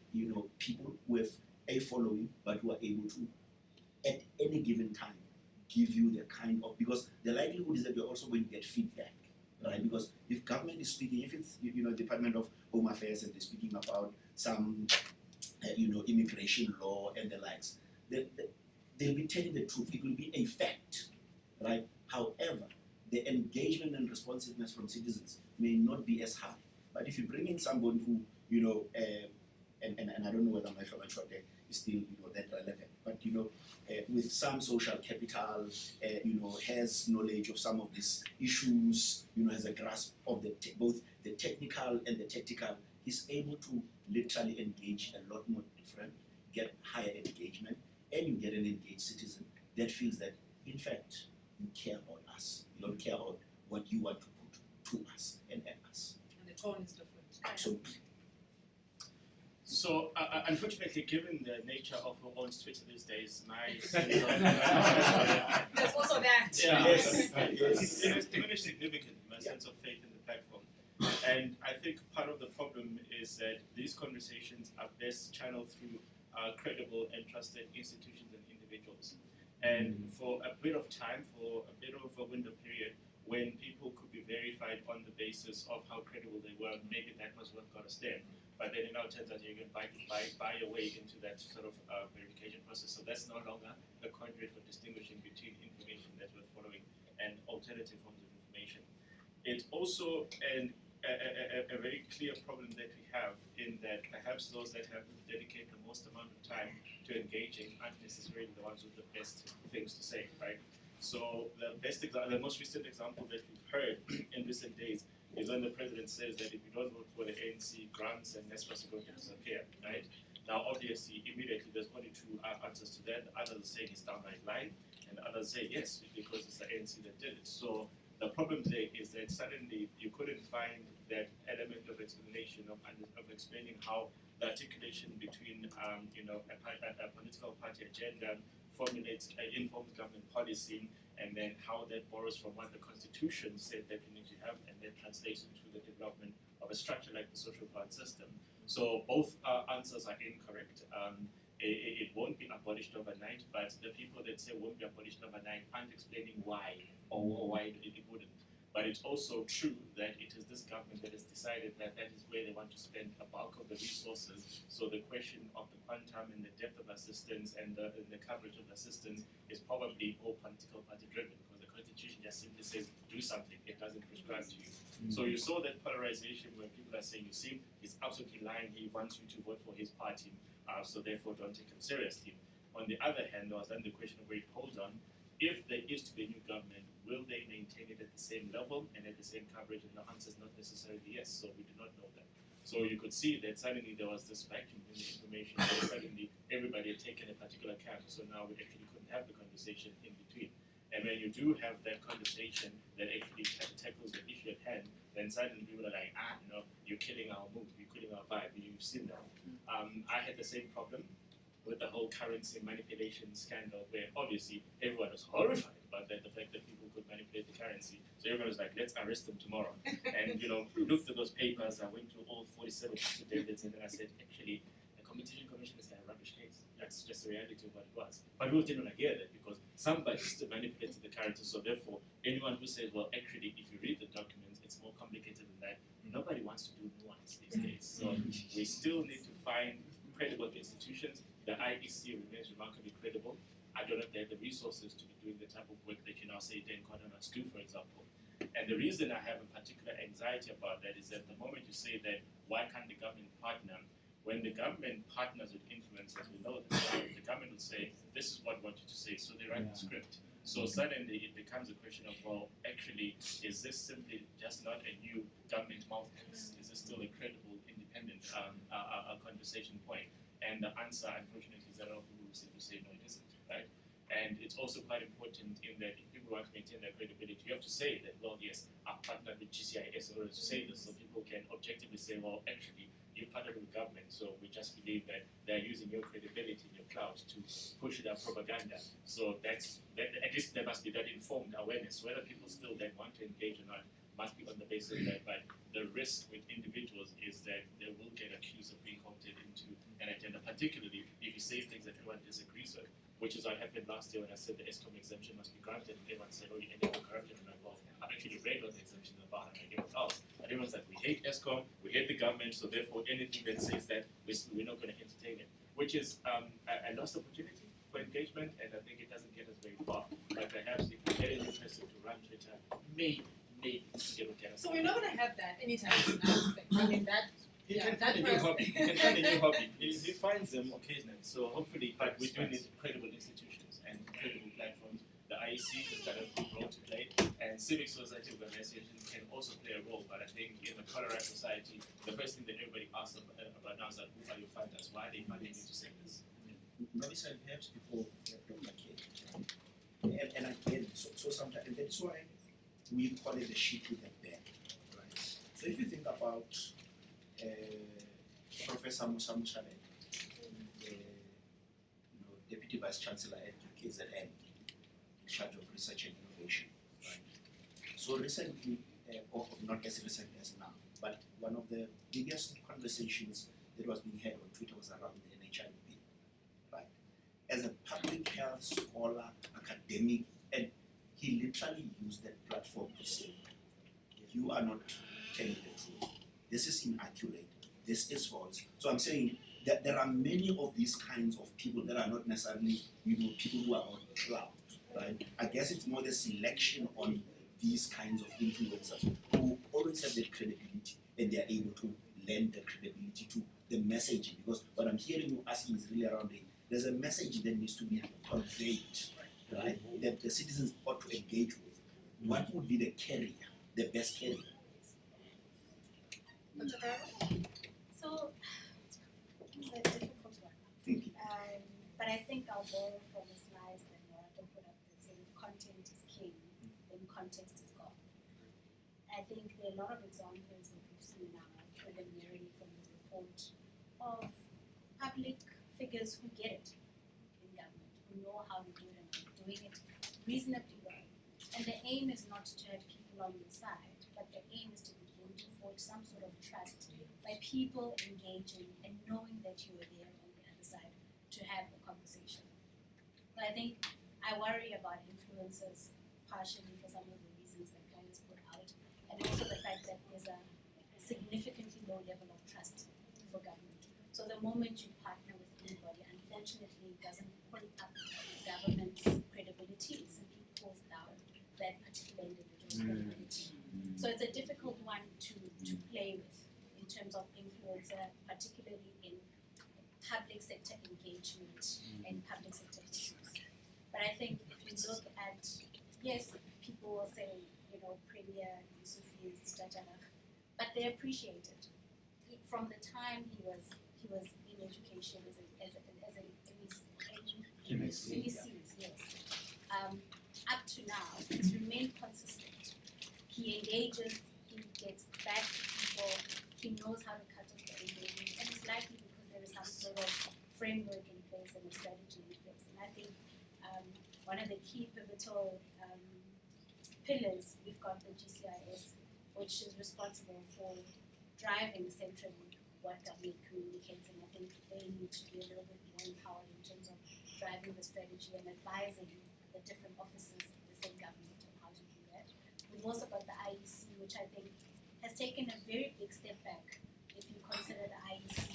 people with a following, but who are able to, at any given time, give you the kind of, because the likelihood is that you're also going to get feedback, right? Because if government is speaking, if it's Department of Home Affairs and they're speaking about some immigration law and the likes, they'll be telling the truth. It will be a fact, right? However, the engagement and responsiveness from citizens may not be as high. But if you bring in somebody who, and I don't know whether my short there is still that relevant, but with some social capital, has knowledge of some of these issues, has a grasp of both the technical and the tactical, he's able to literally engage a lot more different, get higher engagement, and you get an engaged citizen that feels that, in fact, you care about us. You don't care about what you want to put to us and at us. And the tone is different. Absolutely. So, unfortunately, given the nature of who owns Twitter these days, my There's also that. yeah, Yes. it has diminished significantly my sense of faith in the platform. And I think part of the problem is that these conversations are best channeled through credible and trusted institutions and individuals. And for a bit of time, for a bit of a window period, when people could be verified on the basis of how credible they were, maybe that was what got us there. But then it now turns out you can buy your way into that sort of verification process. So that's no longer a conduit for distinguishing between information that we're following and alternative forms of information. It's also a very clear problem that we have in that perhaps those that have to dedicate the most amount of time to engaging aren't necessarily the ones with the best things to say, right? So the most recent example that we've heard in recent days is when the president says that if you don't vote for the ANC, grants and NSFAS are going to disappear, right? Now, obviously, immediately there's only two answers to that. Others say he's downright lying, and others say yes, because it's the ANC that did it. So the problem there is that suddenly you couldn't find that element of explanation of explaining how the articulation between a political party agenda formulates informs government policy, and then how that borrows from what the Constitution said that we need to have, and then translates into the development of a structure like the social grant system. So both answers are incorrect. It won't be abolished overnight, but the people that say it won't be abolished overnight aren't explaining why or why it wouldn't. But it's also true that it is this government that has decided that that is where they want to spend a bulk of the resources. So the question of the quantum and the depth of assistance and the coverage of assistance is probably all political party driven, because the Constitution just simply says do something, it doesn't prescribe to you. So you saw that polarization where people are saying, you see, he's absolutely lying, he wants you to vote for his party, so therefore don't take him seriously. On the other hand, there was then the question of where it holds on. If there is to be a new government, will they maintain it at the same level and at the same coverage? And the answer is not necessarily yes, so we do not know that. So you could see that suddenly there was this vacuum in the information, that suddenly everybody had taken a particular camp, so now we actually couldn't have the conversation in between. And when you do have that conversation that actually tackles the issue at hand, then suddenly people are like, you're killing our mood, you're killing our vibe, you've seen that. I had the same problem with the whole currency manipulation scandal, where obviously everyone was horrified about that, the fact that people could manipulate the currency. So everyone was like, let's arrest them tomorrow. And looked at those papers, I went through all 47 affidavits, and then I said, actually, the Competition Commission is a rubbish case. That's just the reality of what it was. But we didn't want to hear that, because somebody still manipulated the currency, so therefore, anyone who says, well, actually, if you read the documents, it's more complicated than that, nobody wants to do nuance these days. So we still need to find credible institutions. The IEC remains remarkably credible. I don't know if they have the resources to be doing the type of work that you now say Decode Communications do, for example. And the reason I have a particular anxiety about that is that the moment you say that, why can't the government partner? When the government partners with influencers, we know that the government will say, this is what we want you to say, so they write the script. So suddenly it becomes a question of, well, actually, is this simply just not a new government mouthpiece? Is this still a credible, independent conversation point? And the answer, unfortunately, is that a lot of people will simply say, no, it isn't, right? And it's also quite important in that if people want to maintain their credibility, you have to say that, well, yes, I've partnered with GCIS in order to say this, so people can objectively say, well, actually, you've partnered with government, so we just believe that they're using your credibility and your clout to push their propaganda. So at least there must be that informed awareness. Whether people still then want to engage or not must be on the basis of that. But the risk with individuals is that they will get accused of being opted into an agenda, particularly if you say things that everyone disagrees with, which is what happened last year when I said the ESCOM exemption must be granted, and everyone said, oh, you ended up corruption. And I'm like, well, I've actually read what the exemption is about, and I get else. But everyone's like, we hate ESCOM, we hate the government, so therefore anything that says that, we're not going to entertain it, which is a lost opportunity for engagement, and I think it doesn't get us very far. But perhaps if we get a new person to run Twitter, maybe it will get us. So we're not going to have that anytime soon, I don't think. I mean, that. He Yeah, can find a that new person. hobby. He can find a new hobby. He finds them occasionally. So hopefully, but we do need credible institutions and credible platforms. The IEC has got a big role to play, and civic society organizations can also play a role. But I think in the Colorado society, the first thing that everybody asks about now is that, who are your funders? Why are they funding you to say this? Nwabisa, perhaps before Dr. K. And again, so sometimes, and that's why we call it the sheep with a bag, right? So if you think about Professor Musa Muchale, Deputy Vice Chancellor at KZN, in charge of research and innovation, right? So recently, or not as recent as now, but one of the biggest conversations that was being had on Twitter was around the NHIP, right? As a public health scholar, academic, and he literally used that platform to say, you are not telling the truth. This is inaccurate. This is false. So I'm saying that there are many of these kinds of people that are not necessarily, people who are on cloud, right? I guess it's more the selection on these kinds of influencers who always have that credibility and they are able to lend the credibility to the messaging. Because what I'm hearing you asking is really around there's a message that needs to be conveyed, right? That the citizens ought to engage with. What would be the carrier, the best carrier? So it's a difficult one. Thank you. But I think I'll borrow from a slide that Norato put up that says content is king, then context is God. I think there are a lot of examples that we've seen now preliminarily from the report of public figures who get it in government, who know how to do it and are doing it reasonably well. And the aim is not to have people on your side, but the aim is to begin to forge some sort of trust by people engaging and knowing that you are there on the other side to have the conversation. But I think I worry about influencers partially for some of the reasons that clients put out, and also the fact that there's a significantly low level of trust for government. So the moment you partner with anybody, unfortunately, it doesn't pull up government's credibility, it simply pulls down that particular individual's credibility. So it's a difficult one to play with in terms of influencer, particularly in public sector engagement and public sector issues. But I think if you look at, yes, people will say, Premier Yusufi is Tatana, but they appreciate it. From the time he was in education as an MEC, yes. Up to now, he's remained consistent. He engages, he gets back to people, he knows how to cut off the engagement, and it's likely because there is some sort of framework in place and a strategy in place. And I think one of the key pivotal pillars, we've got the GCIS, which is responsible for driving centrally what government communicates, and I think they need to be a little bit more empowered in terms of driving the strategy and advising the different offices within government on how to do that. We've also got the IEC, which I think has taken a very big step back if you consider the IEC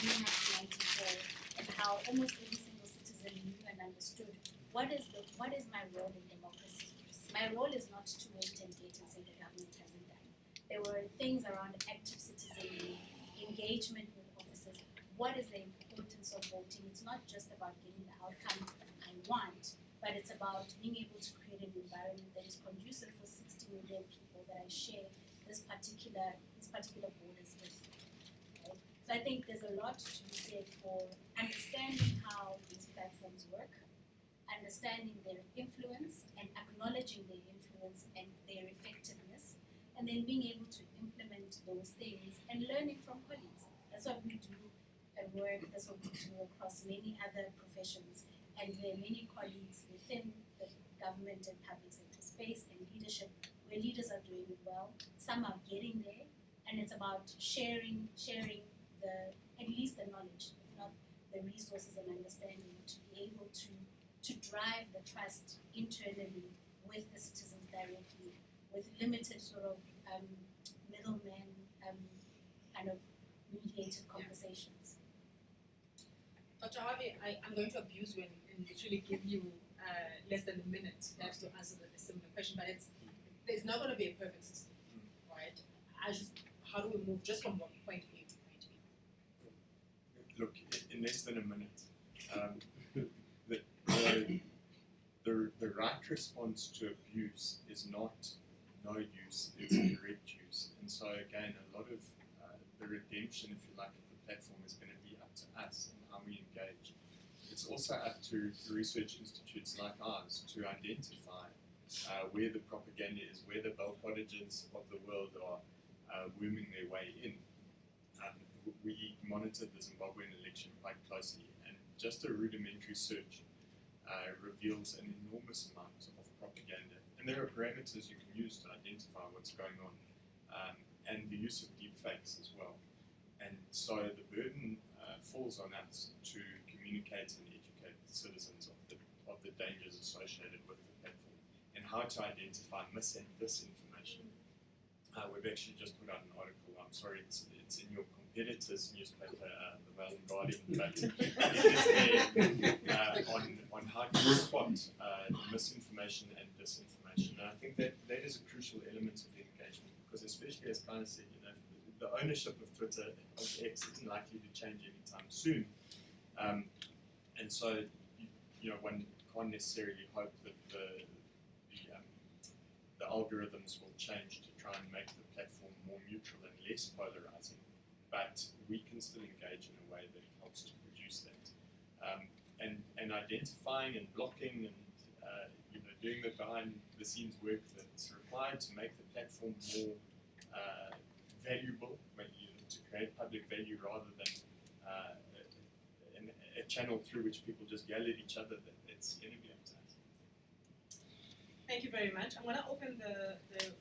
being up 94 and how almost every single citizen knew and understood what is my role in democracy. My role is not to wait and wait and say the government hasn't done. There were things around active citizenry, engagement with officers. What is the importance of voting? It's not just about getting the outcome I want, but it's about being able to create an environment that is conducive for 60 million people that I share these particular borders with. Right? So I think there's a lot to be said for understanding how these platforms work, understanding their influence and acknowledging their influence and their effectiveness, and then being able to implement those things and learning from colleagues. That's what we do at work, that's what we do across many other professions. And there are many colleagues within the government and public sector space and leadership where leaders are doing it well, some are getting there, and it's about sharing the, at least the knowledge, if not the resources and understanding to be able to drive the trust internally with the citizens directly, with limited sort of middleman kind of mediated conversations. Dr. Harvey, I'm going to abuse you and literally give you less than a minute perhaps to answer the similar question, but there's not going to be a perfect system, right? How do we move just from point A to point B? Look, in less than a minute, the right response to abuse is not no use, it's correct use. And so again, a lot of the redemption, if you like, of the platform is going to be up to us and how we engage. It's also up to research institutes like ours to identify where the propaganda is, where the bell cottages of the world are worming their way in. We monitored the Zimbabwean election quite closely, and just a rudimentary search reveals an enormous amount of propaganda. And there are parameters you can use to identify what's going on, and the use of deepfakes as well. And so the burden falls on us to communicate and educate citizens of the dangers associated with the platform and how to identify mis and disinformation. We've actually just put out an article, I'm sorry, it's in your competitor's newspaper, the Mail and Guardian, but it is there on how to spot misinformation and disinformation. And I think that is a crucial element of the engagement, because especially as Klein said, the ownership of Twitter, of X, isn't likely to change anytime soon. And so, one can't necessarily hope that the algorithms will change to try and make the platform more neutral and less polarizing, but we can still engage in a way that helps to produce that. And identifying and blocking and doing the behind-the-scenes work that's required to make the platform more valuable, to create public value rather than a channel through which people just yell at each other, that's going to be up to us. Thank you very much. I'm going to open the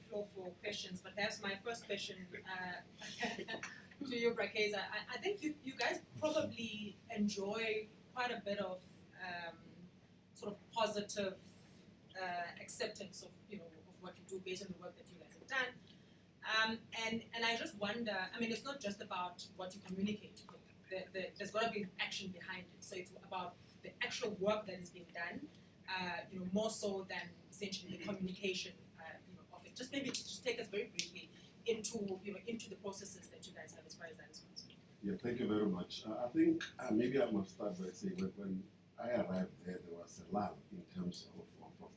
floor for questions, but perhaps my first question to you, Brakeza. I think you guys probably enjoy quite a bit of sort of positive acceptance of what you do based on the work that you guys have done. And I just wonder, it's not just about what you communicate. There's got to be action behind it. So it's about the actual work that is being done, more so than essentially the communication, of it. Just maybe just take us very briefly into the processes that you guys have as far as that is concerned. Yeah, thank you very much. I think maybe I must start by saying when I arrived there was a lull in terms of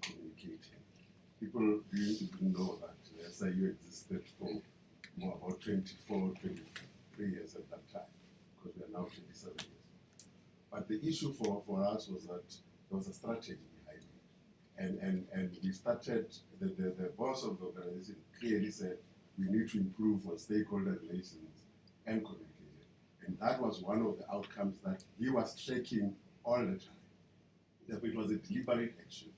communicating. People didn't even know that SIU existed for about 24, 23 years at that time, because we are now 27 years. But the issue for us was that there was a strategy behind it. And we started, the boss of the organization clearly said, we need to improve on stakeholder relations and communication. And that was one of the outcomes that he was tracking all the time. That it was a deliberate action.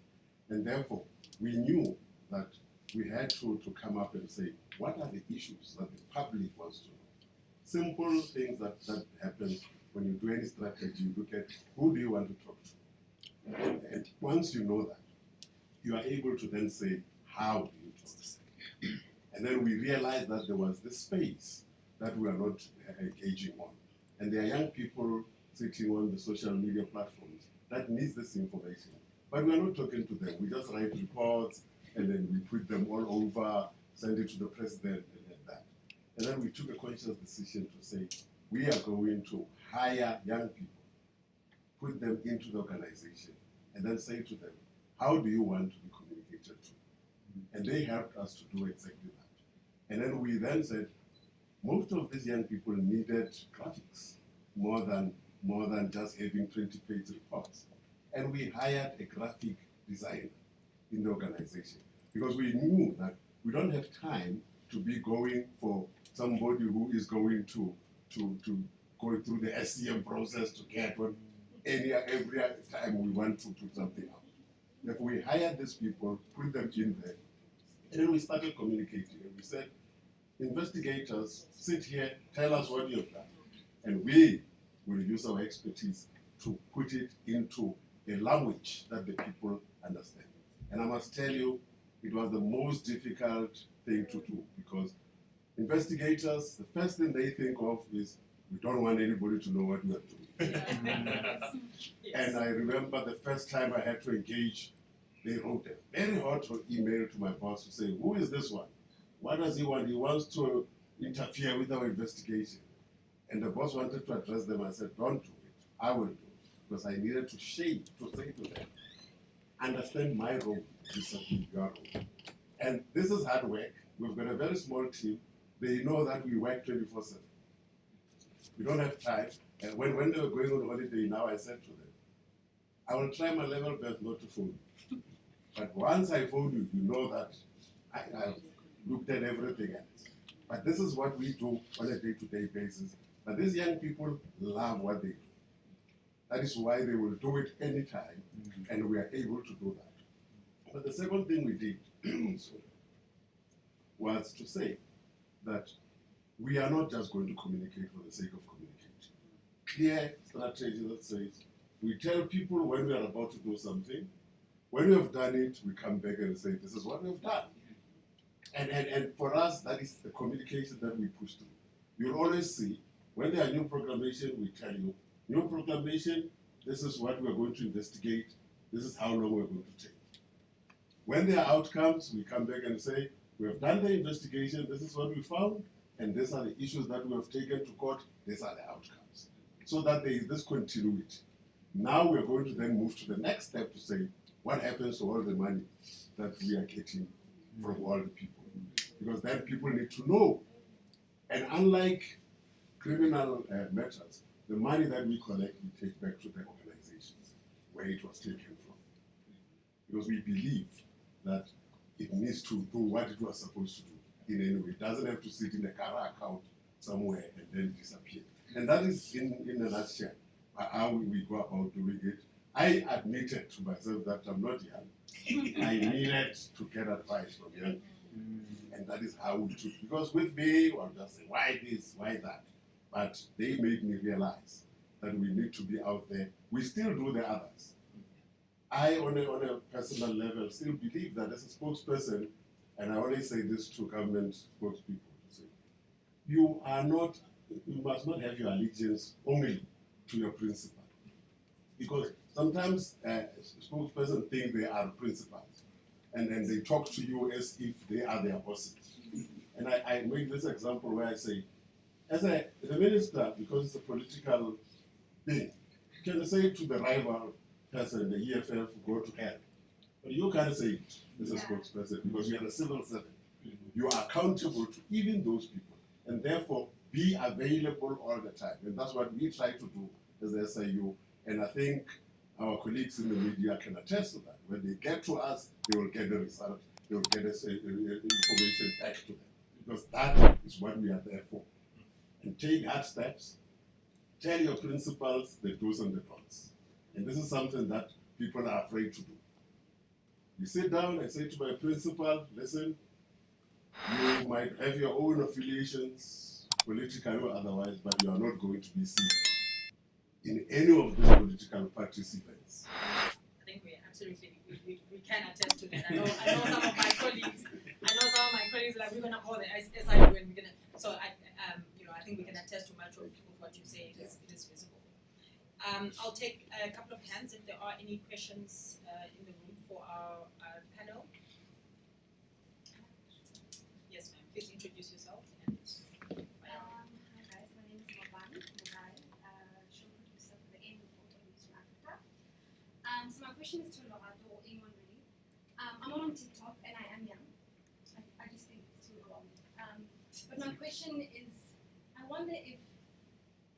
And therefore, we knew that we had to come up and say, what are the issues that the public wants to know? Simple things that happens when you do any strategy, you look at who do you want to talk to? And once you know that, you are able to then say, how do you talk to them? And then we realized that there was this space that we are not engaging on. And there are young people sitting on the social media platforms that needs this information. But we are not talking to them. We just write reports and then we put them all over, send it to the president and that. And then we took a conscious decision to say, we are going to hire young people, put them into the organization, and then say to them, how do you want to be communicated to? And they helped us to do exactly that. And then we then said, most of these young people needed graphics more than just having 20-page reports. And we hired a graphic designer in the organization because we knew that we don't have time to be going for somebody who is going to go through the SCM process to get what every time we want to put something out. Therefore, we hired these people, put them in there, and then we started communicating. And we said, investigators, sit here, tell us what you've done, and we will use our expertise to put it into a language that the people understand. And I must tell you, it was the most difficult thing to do because investigators, the first thing they think of is, we don't want anybody to know what we are doing. And I remember the first time I had to engage, they wrote a very hot email to my boss to say, who is this one? What does he want? He wants to interfere with our investigation. And the boss wanted to address them. I said, don't do it. I will do it. Because I needed to say to them, understand my role, vis-a-vis your role. And this is hard work. We've got a very small team. They know that we work 24/7. We don't have time. And when they were going on holiday now, I said to them, I will try my level best not to phone you. But once I phone you, you know that I've looked at everything else. But this is what we do on a day-to-day basis. But these young people love what they do. That is why they will do it anytime, and we are able to do that. But the second thing we did was to say that we are not just going to communicate for the sake of communicating. Clear strategy that says, we tell people when we are about to do something. When we have done it, we come back and say, this is what we've done. And for us, that is the communication that we push through. You'll always see, when there are new proclamation, we tell you, new proclamation, this is what we're going to investigate, this is how long we're going to take. When there are outcomes, we come back and say, we have done the investigation, this is what we found, and these are the issues that we have taken to court, these are the outcomes. So that there is this continuity. Now we're going to then move to the next step to say, what happens to all the money that we are getting from all the people? Because then people need to know. And unlike criminal matters, the money that we collect, we take back to the organizations where it was taken from. Because we believe that it needs to do what it was supposed to do in any way. It doesn't have to sit in a Kara account somewhere and then disappear. And that is, in a nutshell, how we go about doing it. I admitted to myself that I'm not young. I needed to get advice from young people. And that is how we took. Because with me, I'll just say, why this, why that? But they made me realize that we need to be out there. We still do the others. I, on a personal level, still believe that as a spokesperson, and I always say this to government spokespeople, to say, you must not have your allegiance only to your principal. Because sometimes spokespersons think they are principals, and then they talk to you as if they are their bosses. And I make this example where I say, as a minister, because it's a political thing, you can say to the rival person, the EFF, go to hell. But you can't say it as a spokesperson because you are a civil servant. You are accountable to even those people, and therefore be available all the time. And that's what we try to do as the SIU. And I think our colleagues in the media can attest to that. When they get to us, they will get the result. They will get us information back to them. Because that is what we are there for. And take hard steps. Tell your principals the do's and the don'ts. And this is something that people are afraid to do. You sit down and say to my principal, listen, you might have your own affiliations, political or otherwise, but you are not going to be seen in any of these political participants. I think we can attest to that. I know some of my colleagues. Like, we're gonna call the SIU and we're gonna. So I think we can attest to much of what you say. It is visible. I'll take a couple of hands if there are any questions in the room for our panel. Yes, ma'am. Please introduce yourself. Hi guys, my name is Nwabisa, show producer for the AIM report on Eastern Africa. So my question is to Lorato or anyone really. question is, I wonder if,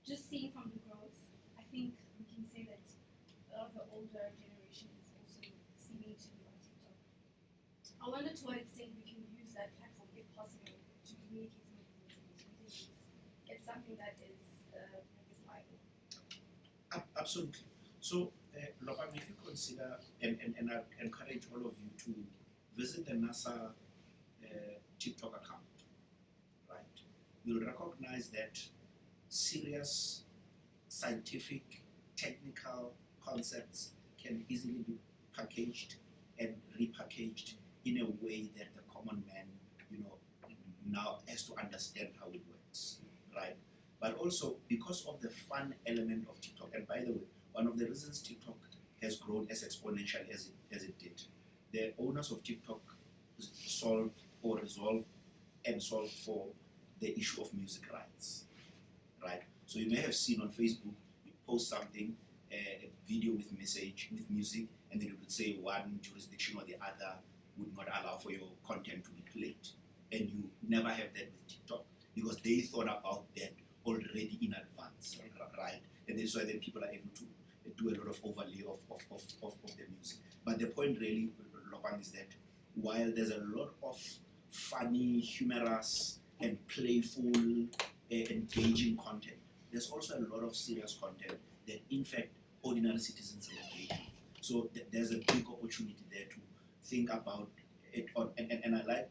just seeing from the growth, I think we can say that a lot of the older generation is also seeming to be on TikTok. I wonder to what extent we can use that platform, if possible, to communicate some of these messages. It's something that is, I guess, liable. Absolutely. So, Lopan, if you consider, and I encourage all of you to visit the NASA TikTok account, right? You'll recognize that serious scientific, technical concepts can easily be packaged and repackaged in a way that the common man, now has to understand how it works, right? But also because of the fun element of TikTok, and by the way, one of the reasons TikTok has grown as exponential as it did, the owners of TikTok solved for the issue of music rights, right? So you may have seen on Facebook, you post something, a video with music, and then it would say one jurisdiction or the other would not allow for your content to be played. And you never have that with TikTok because they thought about that already in advance, right? And that's why then people are able to do a lot of overlay of the music. But the point really, Lopan, is that while there's a lot of funny, humorous, and playful, engaging content, there's also a lot of serious content that, in fact, ordinary citizens are engaging. So there's a big opportunity there to think about it. And I like,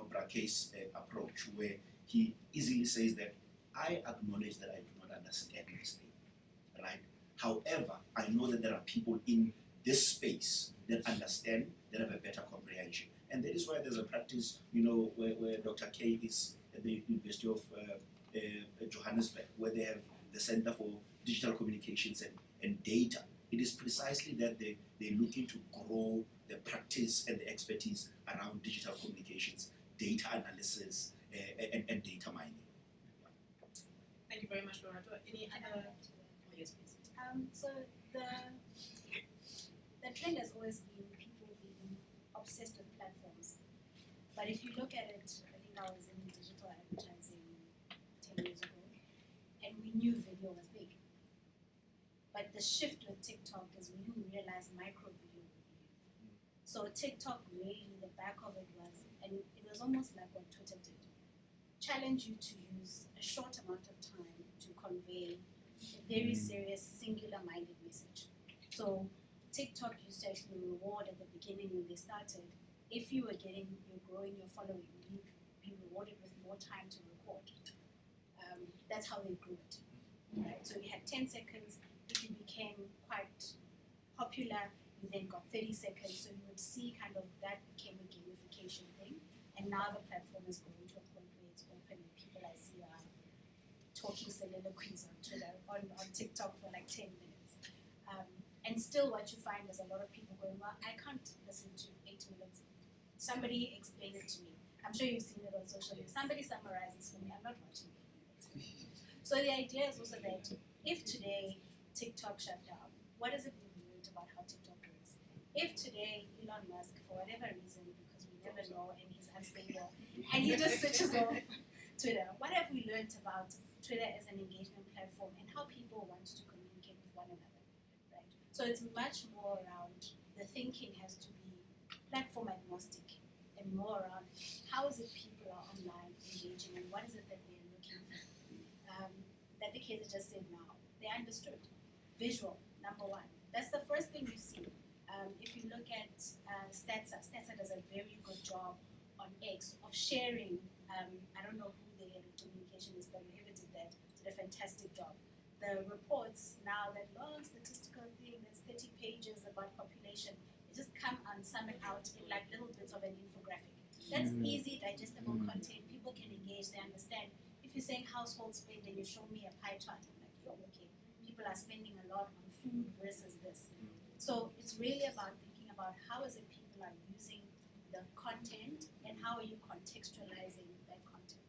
Brake's approach, where he easily says that I acknowledge that I do not understand this thing, right? However, I know that there are people in this space that understand, that have a better comprehension. And that is why there's a practice, where Dr. K is at the University of Johannesburg, where they have the Center for Digital Communications and Data. It is precisely that they're looking to grow the practice and the expertise around digital communications, data analysis, and data mining. Thank you very much, Lorato. Any other? Yes, please. So the trend has always been people being obsessed with platforms. But if you look at it, I think I was in digital advertising 10 years ago, and we knew video was big. But the shift with TikTok is we didn't realize micro video would be big. So TikTok really, the back of it was, and it was almost like what Twitter did, challenge you to use a short amount of time to convey a very serious, singular-minded message. So TikTok used to actually reward at the beginning when they started. If you're growing your following, you'd be rewarded with more time to record. That's how they grew it, right? So you had 10 seconds. If you became quite popular, you then got 30 seconds. So you would see kind of that became a gamification thing. And now the platform is going to a point where it's open and people I see are talking soliloquies on Twitter, on TikTok for like 10 minutes. And still what you find is a lot of people going, well, I can't listen to 8 minutes. Somebody explain it to me. I'm sure you've seen it on social media. Somebody summarizes for me. I'm not watching 8 minutes. So the idea is also that if today TikTok shut down, what is it we learned about how TikTok works? If today Elon Musk, for whatever reason, because we never know and he's unstable, and he just switches off Twitter, what have we learned about Twitter as an engagement platform and how people want to communicate with one another, right? So it's much more around the thinking has to be platform agnostic and more around how is it people are online engaging and what is it that they're looking for. That the kids just said now, they understood. Visual, number one. That's the first thing you see. If you look at Statsa does a very good job on X of sharing. I don't know who the head of communication is, but whoever did that did a fantastic job. The reports now, that long statistical thing that's 30 pages about population, they just come and sum it out in like little bits of an infographic. That's easy, digestible content. People can engage, they understand. If you're saying household spend and you show me a pie chart, I'm like, oh, okay, people are spending a lot on food versus this. So it's really about thinking about how is it people are using the content and how are you contextualizing that content.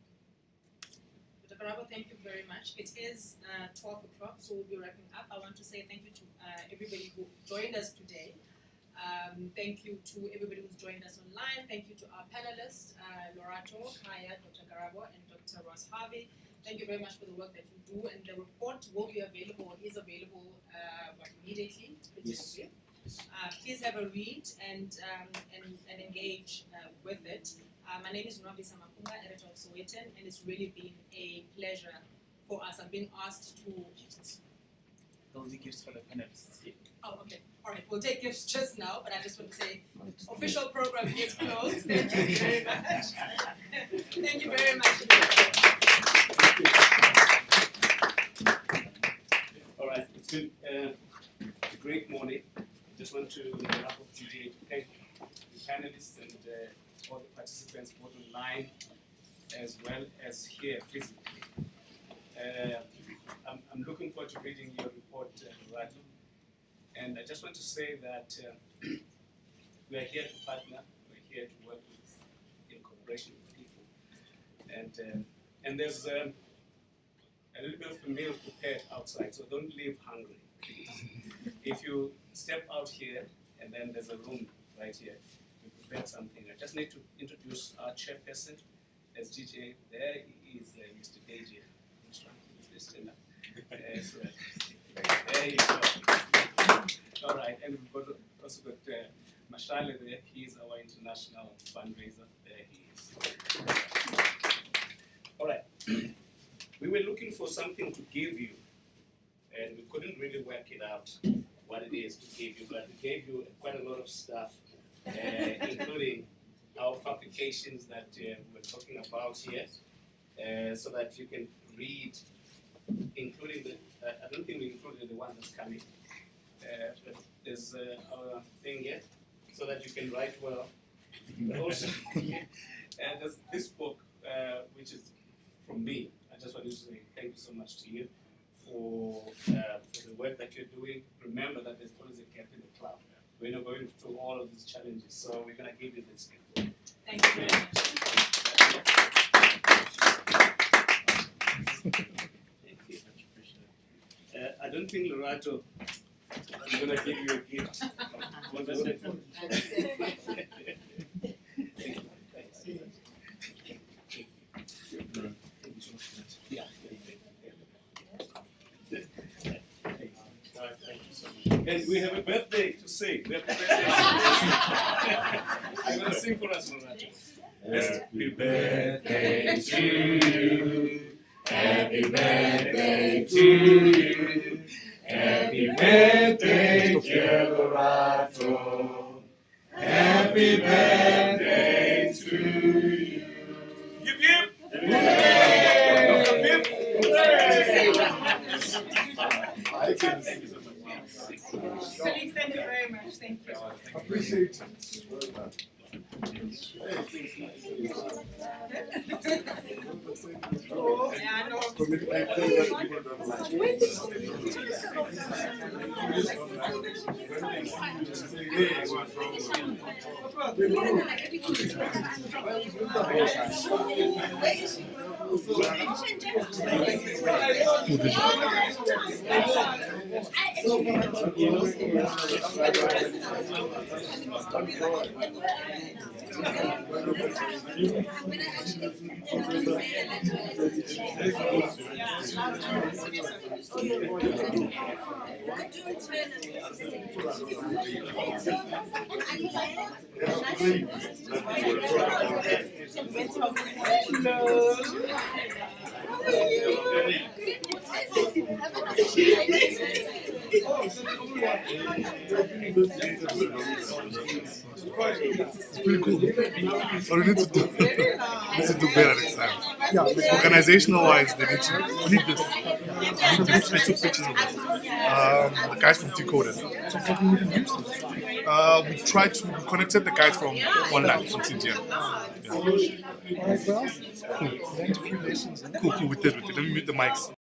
Dr. Karabo, thank you very much. It is 12 o'clock, so we'll be wrapping up. I want to say thank you to everybody who joined us today. Thank you to everybody who's joined us online. Thank you to our panelists, Lorato, Kaya, Dr. Garabo, and Dr. Ross Harvey. Thank you very much for the work that you do, and the report will be available, or is available immediately. Yes. Please have a read and engage with it. My name is Nwabisa Makunga, editor of Sowetan, and it's really been a pleasure for us. I've been asked to. Those are gifts for the panelists. Oh, okay. All right. We'll take gifts just now, but I just want to say, official program is closed. Thank you very much. Thank you very much. All right, it's been a great morning. I just want to, on behalf of TJ, to thank the panelists and all the participants, both online as well as here physically. I'm looking forward to reading your report, Radu. And I just want to say that we are here to partner, we're here to work with, in cooperation with people. And there's a little bit of a meal prepared outside, so don't leave hungry, please. If you step out here, and then there's a room right here, we prepared something. I just need to introduce our chairperson as DJ. There is Mr. DJ. So, there you go. All right, and we've also got Mashale there. He is our international fundraiser. There he is. All right. We were looking for something to give you, and we couldn't really work it out what it is to give you, but we gave you quite a lot of stuff, including our publications that we're talking about here, so that you can read, including the, I don't think we included the one that's coming, but there's our thing here, so that you can write well. But also, and there's this book, which is from me. I just want to say thank you so much to you for the work that you're doing. Remember that there's always a gap in the cloud. We're not going through all of these challenges, so we're going to give you this gift. Thank you very much. Thank you. I don't think Lorato is going to give you a gift. What does it do? And we have a birthday to sing. We have a birthday to sing. I'm going to sing for us, Lorato. Happy birthday to you. Happy birthday to you. Happy birthday, dear Lorato. Happy birthday to you. Yip yip. Yip yip. Thank you so much. Colleagues, thank you very much. Thank you. Appreciate it. Oh, yeah, I know. It's pretty cool. But we need to do better next time. Yeah, organizational wise, we need this. I took pictures of this. The guys from Decode. So fucking we can use this. We connected the guys from online, from India. Yeah. Alright, well, cool. Cool, we did. Let me mute the mics.